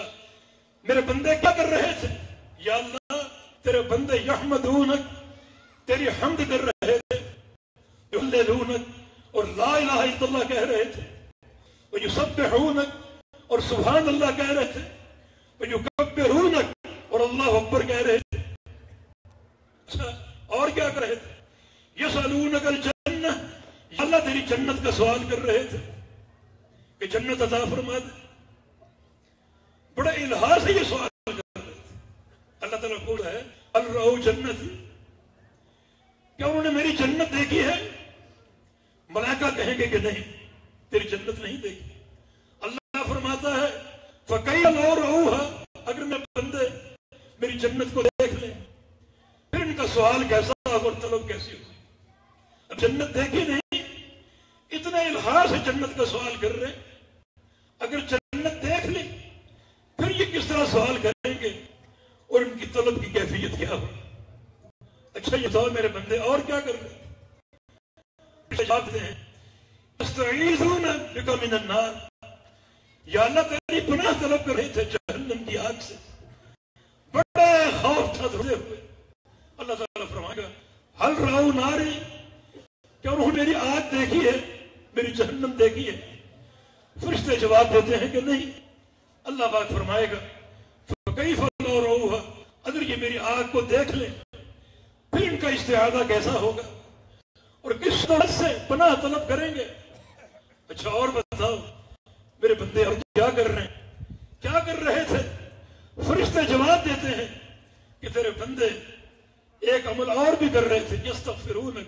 میرے بندے کیا کر رہے تھے؟ یا اللہ تیرے بندے یحمدونک، تیری حمد کر رہے تھے، یہللونک اور لا الہ الا اللہ کہہ رہے تھے، ویسبحونک اور سبحان اللہ کہہ رہے تھے، ویکبرونک اور اللہ اکبر کہہ رہے تھے۔ اچھا اور کیا کر رہے تھے؟ یسألونک الجنہ، یا اللہ تیری جنت کا سوال کر رہے تھے کہ جنت عطا فرما دے۔ بڑے الہا سے یہ سوال کر رہے تھے۔ اللہ تعالیٰ بول رہا ہے الرؤ جنت، کیا انہوں نے میری جنت دیکھی ہے؟ ملائکہ کہیں گے کہ نہیں، تیری جنت نہیں دیکھی۔ اللہ فرماتا ہے فَكَيْفَ لَوْ رَأَوْهَا، اگر میں بندے میری جنت کو دیکھ لیں پھر ان کا سوال کیسا اور طلب کیسی ہوگی؟ اب جنت دیکھی نہیں، اتنے الہا سے جنت کا سوال کر رہے، اگر جنت دیکھ لی پھر یہ کس طرح سوال کریں گے اور ان کی طلب کی کیفیت کیا ہوگی؟ اچھا یہ بتاؤ میرے بندے اور کیا کر رہے ہیں؟ یستعیذون بک من النار، یا اللہ تیری پناہ طلب کر رہے تھے جہنم کی آگ سے، بڑا خوف تھا دھڑے ہوئے۔ اللہ تعالیٰ فرمائے گا حل رأوا ناری، کیا انہوں نے میری آگ دیکھی ہے، میری جہنم دیکھی ہے؟ فرشتے جواب دیتے ہیں کہ نہیں۔ اللہ پاک فرمائے گا فَكَيْفَ لَوْ رَأَوْهَا، اگر یہ میری آگ کو دیکھ لیں پھر ان کا استعاذہ کیسا ہوگا اور کس طرح سے پناہ طلب کریں گے۔ اچھا اور بتاؤ میرے بندے اب کیا کر رہے ہیں، کیا کر رہے تھے؟ فرشتے جواب دیتے ہیں کہ تیرے بندے ایک عمل اور بھی کر رہے تھے، یستغفرون،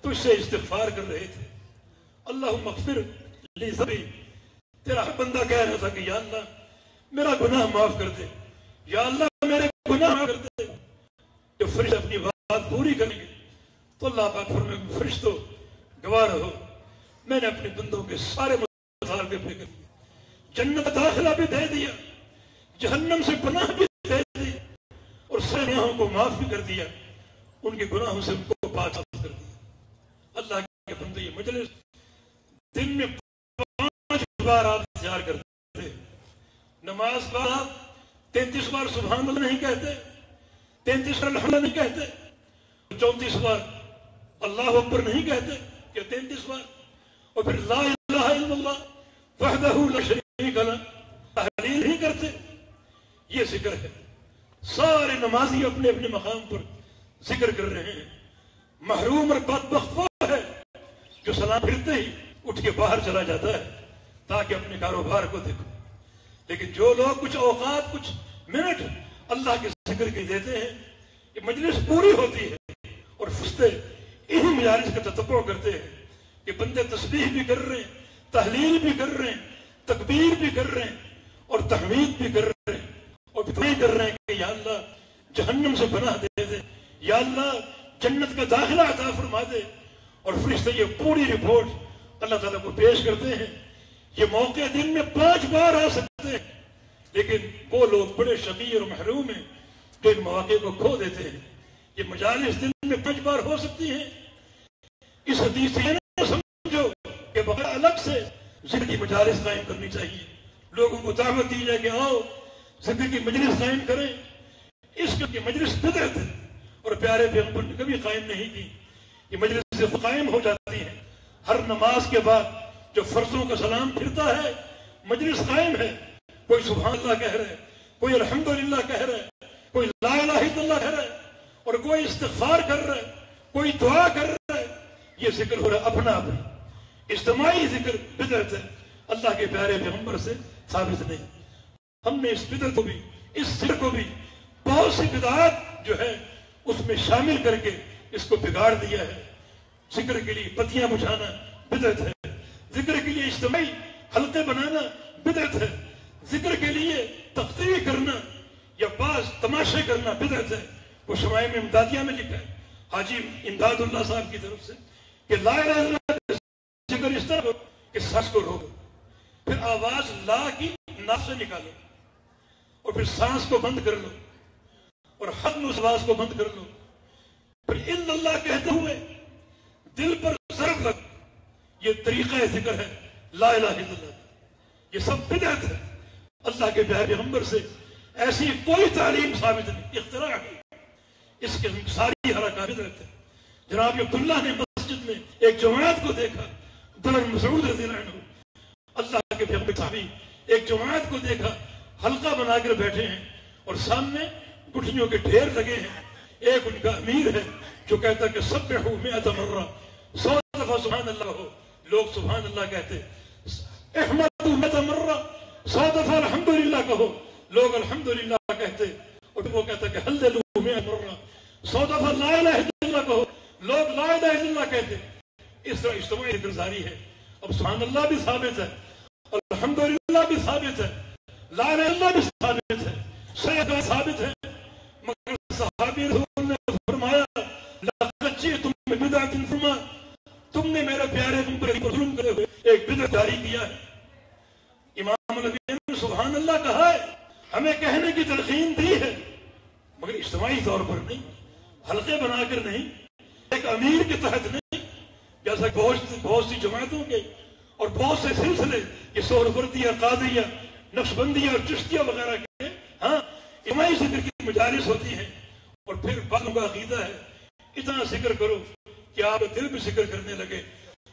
تجھ سے استغفار کر رہے تھے۔ اللہم اغفر لی ذنبی، تیرا ہر بندہ کہہ رہا تھا کہ یا اللہ میرا گناہ معاف کر دے، یا اللہ میرے گناہ معاف کر دے۔ جو فرشتے اپنی بات پوری کریں گے تو اللہ پاک فرمائے گا فرشتوں گواہ رہو، میں نے اپنے بندوں کے سارے مطالبے پہ کر دیے، جنت داخلہ بھی دے دیا، جہنم سے پناہ بھی دے دی، اور سارے گناہوں کو معاف بھی کر دیا، ان کے گناہوں سے ان کو پاک کر دیا۔ اللہ کے بندے یہ مجلس دن میں 5 بار آپ انتظار کرتے تھے، نماز بعد 33 بار سبحان اللہ نہیں کہتے، 33 بار الحمد نہیں کہتے، 34 بار اللہ اکبر نہیں کہتے، کہ 33 بار، اور پھر لا الہ الا اللہ وحدہ لا شریک لہ تحلیل نہیں کرتے۔ یہ ذکر ہے، سارے نمازی اپنے اپنے مقام پر ذکر کر رہے ہیں۔ محروم اور بدبخت وہ ہے جو سلام پھرتے ہی اٹھ کے باہر چلا جاتا ہے تاکہ اپنے کاروبار کو دیکھو، لیکن جو لوگ کچھ اوقات کچھ منٹ اللہ کے ذکر کے دیتے ہیں، یہ مجلس پوری ہوتی ہے اور فرشتے انہی مجالس کا تتبع کرتے ہیں کہ بندے تسبیح بھی کر رہے ہیں، تحلیل بھی کر رہے ہیں، تکبیر بھی کر رہے ہیں اور تحمید بھی کر رہے ہیں، اور دعائیں کر رہے ہیں کہ یا اللہ جہنم سے پناہ دے دے، یا اللہ جنت کا داخلہ عطا فرما دے۔ اور فرشتے یہ پوری رپورٹ اللہ تعالیٰ کو پیش کرتے ہیں۔ یہ موقع دن میں 5 بار آ سکتے ہیں، لیکن وہ لوگ بڑے شقی اور محروم ہیں جو ان مواقع کو کھو دیتے ہیں۔ یہ مجالس دن میں 5 بار ہو سکتی ہیں۔ اس حدیث سے نہ سمجھو کہ بغیر الگ سے ذکر کی مجالس قائم کرنی چاہیے، لوگوں کو دعوت دی جائے کہ آؤ ذکر کی مجلس قائم کریں۔ اس کی مجلس بدعت ہے اور پیارے پیغمبر نے کبھی قائم نہیں کی۔ یہ مجلس قائم ہو جاتی ہے ہر نماز کے بعد، جو فرضوں کا سلام پھرتا ہے مجلس قائم ہے، کوئی سبحان اللہ کہہ رہا ہے، کوئی الحمدللہ کہہ رہا ہے، کوئی لا الہ الا اللہ کہہ رہا ہے، اور کوئی استغفار کر رہا ہے، کوئی دعا کر رہا ہے۔ یہ ذکر ہو رہا ہے اپنا اپنا، اجتماعی ذکر بدعت ہے، اللہ کے پیارے پیغمبر سے ثابت نہیں۔ ہم نے اس بدعت کو بھی، اس ذکر کو بھی بہت سی بدعات جو ہے اس میں شامل کر کے اس کو بگاڑ دیا ہے۔ ذکر کے لیے پتیاں بجھانا بدعت ہے، ذکر کے لیے اجتماعی حلقے بنانا بدعت ہے، ذکر کے لیے تقریر کرنا یا بعض تماشے کرنا بدعت ہے۔ وہ شمائم امدادیہ میں لکھا ہے حاجی امداد اللہ صاحب کی طرف سے کہ لا الہ الا اللہ ذکر اس طرح ہو کہ سانس کو روکو، پھر آواز لا کی ناف سے نکالو، اور پھر سانس کو بند کر لو، اور حد میں اس آواز کو بند کر لو، پھر الا اللہ کہتے ہوئے دل پر ضرب لگ۔ یہ طریقہ ذکر ہے لا الہ الا اللہ۔ یہ سب بدعت ہے، اللہ کے پیارے پیغمبر سے ایسی کوئی تعلیم ثابت نہیں، اختراع ہے، اس کے ساری حرکات بدعت ہے۔ جناب عبداللہ نے مسجد میں ایک جماعت کو دیکھا، عبداللہ بن مسعود رضی اللہ عنہ، اللہ کے پیغمبر صحابی، ایک جماعت کو دیکھا حلقہ بنا کر بیٹھے ہیں اور سامنے گٹھلیوں کے ڈھیر لگے ہیں۔ ایک ان کا امیر ہے جو کہتا ہے کہ سبحوا 100 مرہ، 100 دفعہ سبحان اللہ ہو، لوگ سبحان اللہ کہتے، احمدوا 100 مرہ، 100 دفعہ الحمدللہ کہو، لوگ الحمدللہ کہتے، اور وہ کہتا ہے کہ ہللوا 100 مرہ، 100 دفعہ لا الہ الا اللہ کہو، لوگ لا الہ الا اللہ کہتے۔ اس طرح اجتماعی ذکر جاری ہے۔ اب سبحان اللہ بھی ثابت ہے، الحمدللہ بھی ثابت ہے، لا الہ الا اللہ بھی ثابت ہے، سیدہ ثابت ہے، مگر صحابی رسول نے فرمایا لقد جئتم ببدعۃ فرما، تم نے میرے پیارے پیغمبر پر ظلم کرے ہوئے ایک بدعت جاری کیا ہے۔ امام نبی نے سبحان اللہ کہا ہے، ہمیں کہنے کی تلقین دی ہے، مگر اجتماعی طور پر نہیں، حلقے بنا کر نہیں، ایک امیر کے تحت نہیں، جیسا بہت سی جماعتوں کے اور بہت سے سلسلے یہ سہروردیہ، قادریہ، نقشبندیہ اور چشتیہ وغیرہ کے ہاں اجتماعی ذکر کی مجالس ہوتی ہیں، اور پھر بعضوں کا عقیدہ ہے اتنا ذکر کرو کہ آپ دل بھی ذکر کرنے لگے،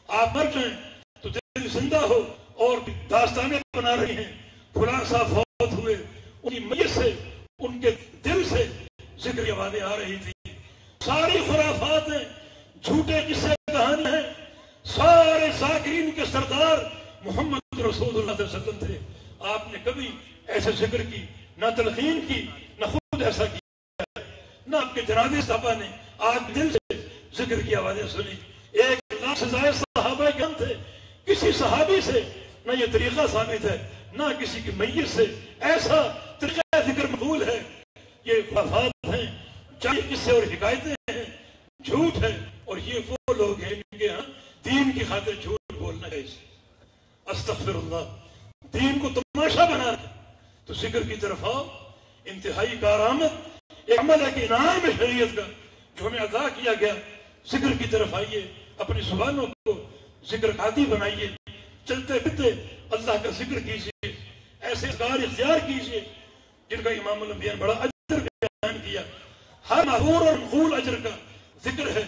آپ مر جائیں تو دل زندہ ہو اور داستانیں بنا رہی ہیں فلاں صاحب فوت ہوئے، ان کی میت سے ان کے دل سے ذکر کی آوازیں آ رہی تھی. ساری خرافات ہیں، جھوٹے قصے کہانی ہیں. سارے ذاکرین کے سردار محمد رسول اللہ صلی اللہ علیہ وسلم تھے. آپ نے کبھی ایسے ذکر کی نہ تلقین کی، نہ خود ایسا کیا، نہ آپ کے جنازے صحابہ نے آپ دل سے ذکر کی آوازیں سنی. 1 لاکھ سے زائد صحابہ کرام تھے، کسی صحابی سے نہ یہ طریقہ ثابت ہے نہ کسی کی میت سے ایسا طریقہ ذکر مقبول ہے. یہ خرافات ہیں، چاہے قصے اور حکایتیں ہیں، جھوٹ ہے، اور یہ وہ لوگ ہیں جن کے ہاں دین کی خاطر جھوٹ بولنا ہے. استغفر اللہ. دین کو تماشا بنا رہے تو ذکر کی طرف آؤ. انتہائی کارآمد ایک عمل ہے کہ انعام ہے شریعت کا جو ہمیں عطا کیا گیا. ذکر کی طرف آئیے، اپنی زبانوں کو ذکر عادی بنائیے. چلتے پھرتے اللہ کا ذکر کیجیے، ایسے اذکار اختیار کیجیے جن کا امام الانبیاء نے بڑا اجر بیان کیا. ہر معقول اور منقول اجر کا ذکر ہے،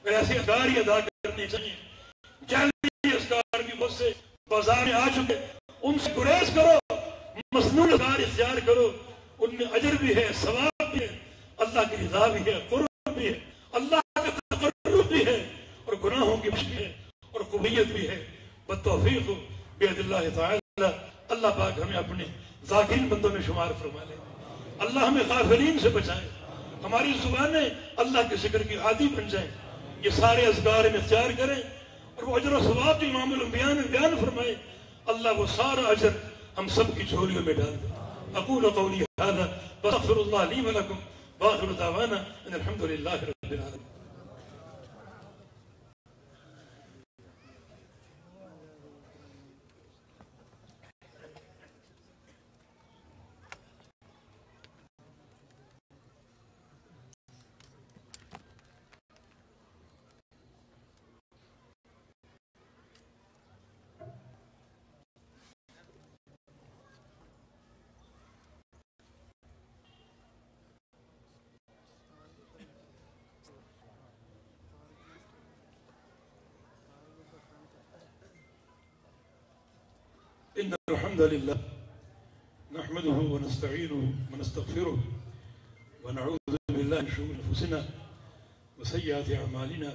ایسے اذکار ہی ادا کرنے چاہیے. جعلی اذکار بھی بہت سے بازار میں آ چکے، ان سے گریز کرو، مصنون اذکار اختیار کرو. ان میں اجر بھی ہے، ثواب بھی ہے، اللہ کی رضا بھی ہے، قرب بھی ہے، اللہ کا تقرب بھی ہے، اور گناہوں کی بخشش بھی ہے اور قبولیت بھی ہے. بالتوفیق بید اللہ تعالی. اللہ پاک ہمیں اپنے ذاکرین بندوں میں شمار فرما لے. اللہ ہمیں غافلین سے بچائے. ہماری زبانیں اللہ کے ذکر کی عادی بن جائیں. یہ سارے اذکار میں اختیار کریں اور وہ اجر و ثواب جو امام الانبیاء نے بیان فرمائے اللہ وہ سارا اجر ہم سب کی جھولیوں میں ڈال دے. اقول قولی هذا واستغفر الله لي ولكم واخر دعوانا ان الحمد لله رب العالمين. إن الحمد لله نحمده ونستعينه ونستغفره ونعوذ بالله من شرور أنفسنا وسيئات أعمالنا.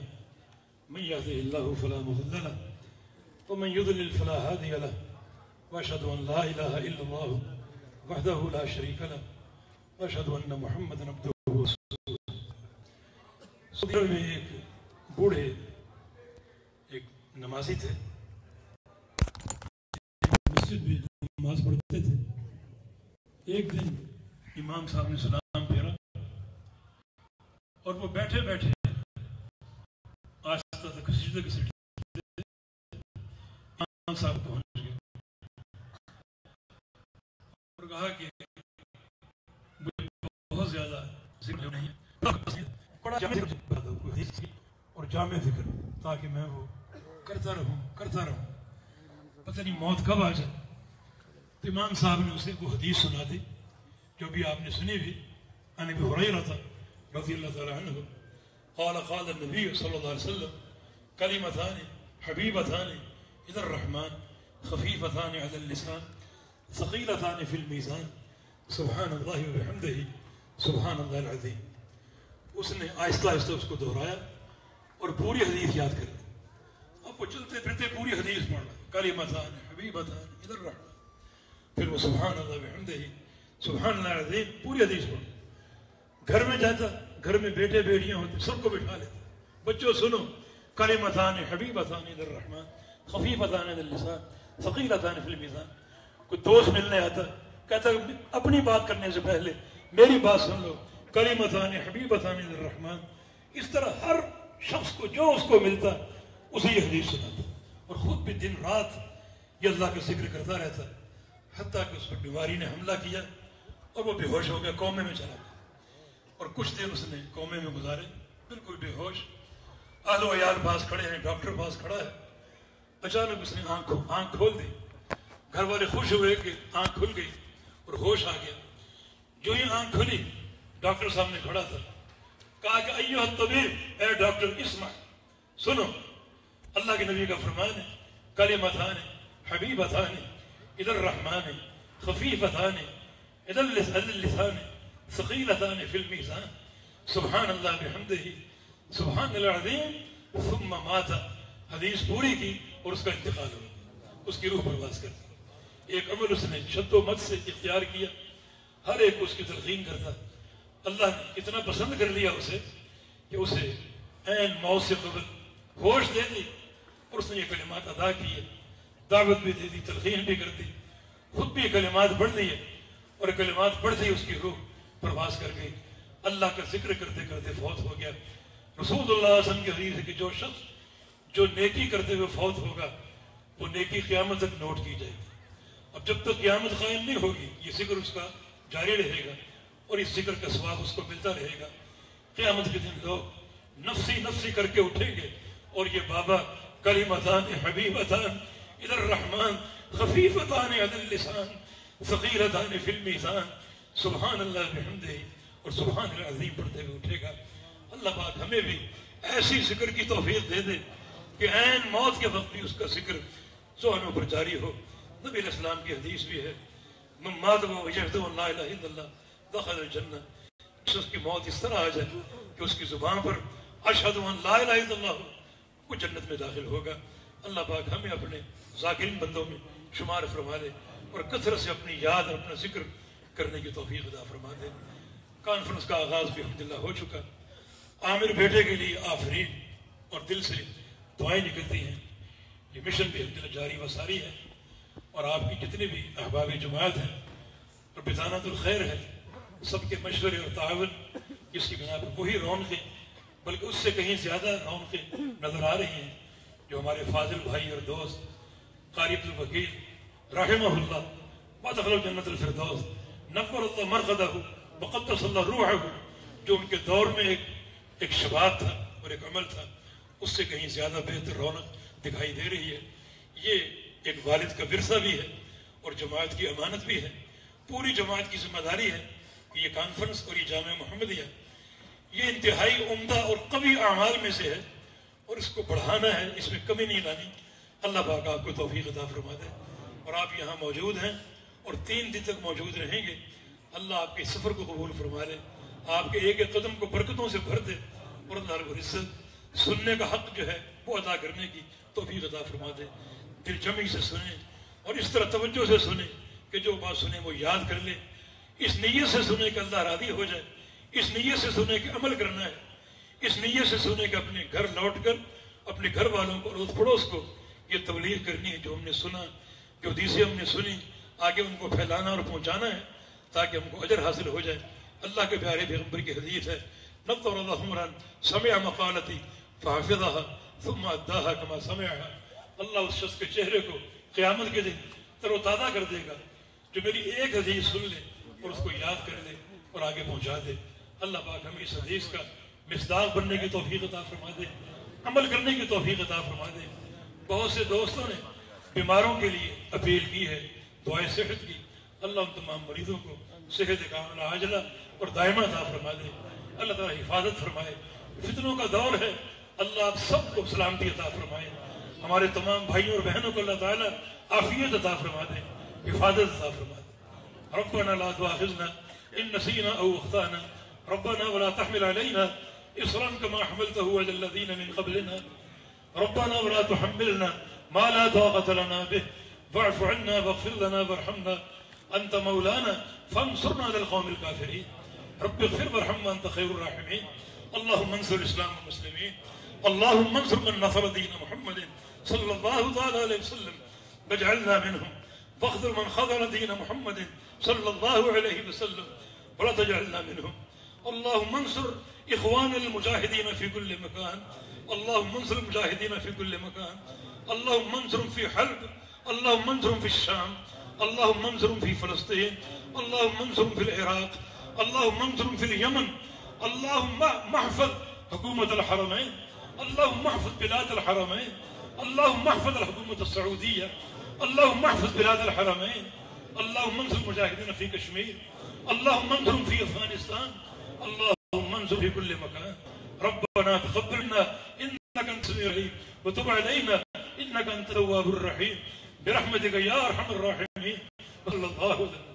من يهده الله فلا مضل له ومن يضلل فلا هادي له وأشهد أن لا إله إلا الله وحده لا شريك له وأشهد أن محمدا عبده ورسوله. سعودی عرب میں ایک بوڑھے ایک نمازی تھے، مسجد میں نماز پڑھتے تھے. ایک دن امام صاحب نے سلام پھیرا اور وہ بیٹھے بیٹھے آہستہ تک سجدے کے سجدے امام صاحب پہنچ گئے اور کہا کہ مجھے بہت زیادہ ذکر نہیں ہے، بڑا جامع ذکر اور جامع ذکر تاکہ میں وہ کرتا رہوں پتہ نہیں موت کب آ جائے. تو امام صاحب نے اسے وہ حدیث سنا دی جو بھی آپ نے سنی بھی. عن ابی ہریرہ رضی اللہ تعالی عنہ قال قال النبی صلی اللہ علیہ وسلم کلمتان حبیبتان الی الرحمن خفیفتان علی اللسان ثقیلتان فی المیزان سبحان اللہ وبحمدہ سبحان اللہ العظیم. اس نے آہستہ آہستہ اس کو دہرایا اور پوری حدیث یاد کر لی. اب وہ چلتے پھرتے پوری حدیث پڑھ رہا کلمتان حبیبتان الی الرحمن، پھر وہ سبحان اللہ وبحمدہ سبحان اللہ العظیم پوری حدیث پڑھ. گھر میں جاتا، گھر میں بیٹے بیٹیاں ہوتے سب کو بٹھا لیتا، بچوں سنو کلمتان حبیبتان الی الرحمن خفیفتان علی اللسان ثقیلتان فی المیزان. کوئی دوست ملنے آتا کہتا اپنی بات کرنے سے پہلے میری بات سن لو کلمتان حبیبتان الی الرحمن. اس طرح ہر شخص کو جو اس کو ملتا اسے یہ حدیث سناتا اور خود بھی دن رات یہ اللہ کا ذکر کرتا رہتا حتیٰ کہ اس پر بیماری نے حملہ کیا اور وہ بے ہوش ہو گیا، کومے میں چلا گیا اور کچھ دن اس نے کومے میں گزارے بالکل بے ہوش. اہل و عیال پاس کھڑے ہیں، ڈاکٹر پاس کھڑا ہے، اچانک اس نے آنکھ کھول دی. گھر والے خوش ہوئے کہ آنکھ کھل گئی اور ہوش آ گیا. جو ہی آنکھ کھلی ڈاکٹر سامنے کھڑا تھا. کہا کہ ایھا الطبیب، اے ڈاکٹر اسمع، سنو، اللہ کے نبی کا فرمان ہے کلمتان حبیبتان الی الرحمن خفیفتان الی اللسان ثقیلتان فی المیزان سبحان اللہ بحمدہ سبحان العظیم ثم مات. حدیث پوری کی اور اس کا انتقال ہو گیا، اس کی روح پرواز کر دی. ایک عمل اس نے شد و مت سے اختیار کیا، ہر ایک اس کی تلقین کرتا. اللہ نے اتنا پسند کر لیا اسے کہ اسے عین موت سے قبل ہوش دے دی اور اس نے یہ کلمات ادا کیے، دعوت بھی دے دی، تلقین بھی کر دی، خود بھی کلمات پڑھ لیے اور کلمات پڑھتے ہی اس کی روح پرواز کر گئی. اللہ کا ذکر کرتے کرتے فوت ہو گیا. رسول اللہ صلی اللہ علیہ وسلم کی حدیث ہے کہ جو شخص جو نیکی کرتے ہوئے فوت ہوگا وہ نیکی قیامت تک نوٹ کی جائے گی. اب جب تک قیامت قائم نہیں ہوگی یہ ذکر اس کا جاری رہے گا اور اس ذکر کا ثواب اس کو ملتا رہے گا. قیامت کے دن لوگ نفسی نفسی کر کے اٹھیں گے اور یہ بابا کلمتان حبیبتان الی الرحمن خفیفتان علی اللسان ثقیلتان فی المیزان سبحان اللہ بحمدہ اور سبحان العظیم پڑھتے ہوئے اٹھے گا. اللہ پاک ہمیں بھی ایسی ذکر کی توفیق دے دے کہ عین موت کے وقت بھی اس کا ذکر ذہنوں پر جاری ہو. نبی علیہ السلام کی حدیث بھی ہے من مات وهو یشهد ان لا الہ الا اللہ دخل الجنہ. اس کی موت اس طرح آ جائے کہ اس کی زبان پر اشہد ان لا الہ الا اللہ وہ جنت میں داخل ہوگا. اللہ پاک ہمیں اپنے ذاکرین بندوں میں شمار فرما دے اور کثرت سے اپنی یاد اور اپنا ذکر کرنے کی توفیق عطا فرما دے. کانفرنس کا آغاز بھی الحمدللہ ہو چکا. عامر بیٹے کے لیے آفرین اور دل سے دعائیں نکلتی ہیں. یہ مشن بھی الحمدللہ جاری و ساری ہے اور آپ کی جتنے بھی احباب جماعت ہیں اور بطانۃ الخیر ہے سب کے مشورے اور تعاون جس کی بنا پر وہی رونقیں بلکہ اس سے کہیں زیادہ رونقیں نظر آ رہی ہیں جو ہمارے فاضل بھائی اور دوست قاری عبد الوکیل رحمہ اللہ وادخلہ جنت الفردوس نور اللہ مرقدہ وقدس اللہ روحہ جو ان کے دور میں ایک شباب تھا اور ایک عمل تھا اس سے کہیں زیادہ بہتر رونق دکھائی دے رہی ہے. یہ ایک والد کا ورثہ بھی ہے اور جماعت کی امانت بھی ہے. پوری جماعت کی ذمہ داری ہے کہ یہ کانفرنس اور یہ جامعہ محمدیہ یہ انتہائی عمدہ اور قوی اعمال میں سے ہے اور اس کو بڑھانا ہے، اس میں کمی نہیں لانی. اللہ پاک آپ کو توفیق عطا فرما دے اور آپ یہاں موجود ہیں اور 3 دن تک موجود رہیں گے. اللہ آپ کے سفر کو قبول فرما لے، آپ کے ایک ایک قدم کو برکتوں سے بھر دے اور اللہ رب العزت سننے کا حق جو ہے وہ ادا کرنے کی توفیق عطا فرما دے. دل جمعی سے سنیں اور اس طرح توجہ سے سنیں کہ جو بات سنیں وہ یاد کر لیں. اس نیت سے سنیں کہ اللہ راضی ہو جائے، اس نیت سے سنیں کہ عمل کرنا ہے، اس نیت سے سنیں کہ اپنے گھر لوٹ کر اپنے گھر والوں کو اور پڑوس کو یہ تبلیغ کرنی ہے جو ہم نے سنا، جو حدیثیں ہم نے سنی آگے ان کو پھیلانا اور پہنچانا ہے تاکہ ہم کو اجر حاصل ہو جائے. اللہ کے پیارے پیغمبر کی حدیث ہے نظر اللہ عمرا سمع مقالتی فحفظها ثم اداها كما سمعها. اللہ اس شخص کے چہرے کو قیامت کے دن تر و تازہ کر دے گا جو میری ایک حدیث سن لے اور اس کو یاد کر لے اور آگے پہنچا دے. اللہ پاک ہمیں اس حدیث کا مصداق بننے کی توفیق عطا فرما دے، عمل کرنے کی توفیق عطا فرما دے. بہت سے دوستوں نے بیماروں کے لیے اپیل کی ہے، دعائیں صحت کی. اللہ ان تمام مریضوں کو صحت کاملہ عاجلہ اور دائمہ عطا فرما دے. اللہ تعالیٰ حفاظت فرمائے. فتنوں کا دور ہے، اللہ آپ سب کو سلامتی عطا فرمائے. ہمارے تمام بھائیوں اور بہنوں کو اللہ تعالیٰ عافیت عطا فرما دے، حفاظت عطا فرما دے. ربنا لا تؤاخذنا ان نسينا او اخطانا ربنا ولا تحمل علينا اصرا كما حملته على الذين من قبلنا ربنا ولا تحملنا ما لا طاقة لنا به واعف عنا واغفر لنا وارحمنا انت مولانا فانصرنا على القوم الكافرين. رب اغفر وارحم وانت خير الراحمين. اللهم انصر الاسلام والمسلمين، اللهم انصر من نصر دين محمد صلى الله تعالى عليه وسلم واجعلنا منهم واخذل من خذل دين محمد صلى الله عليه وسلم ولا تجعلنا منهم. اللهم انصر اخواننا المجاهدين في كل مكان، اللهم انصر المجاهدين في كل مكان، اللهم انصرهم في حلب، اللهم انصرهم في الشام، اللهم انصرهم في فلسطين، اللهم انصرهم في العراق، اللهم انصرهم في اليمن. اللهم احفظ حكومة الحرمين اللهم احفظ بلاد الحرمين، اللهم احفظ الحكومة السعودية، اللهم احفظ بلاد الحرمين، اللهم انصر المجاهدين في كشمير، اللهم انصرهم في افغانستان، اللهم انصر في كل مكان. ربنا تقبل منا انك انت السميع العليم، وتب علينا انك انت التواب الرحيم، برحمتك يا ارحم الراحمين. صلى الله عليه وسلم.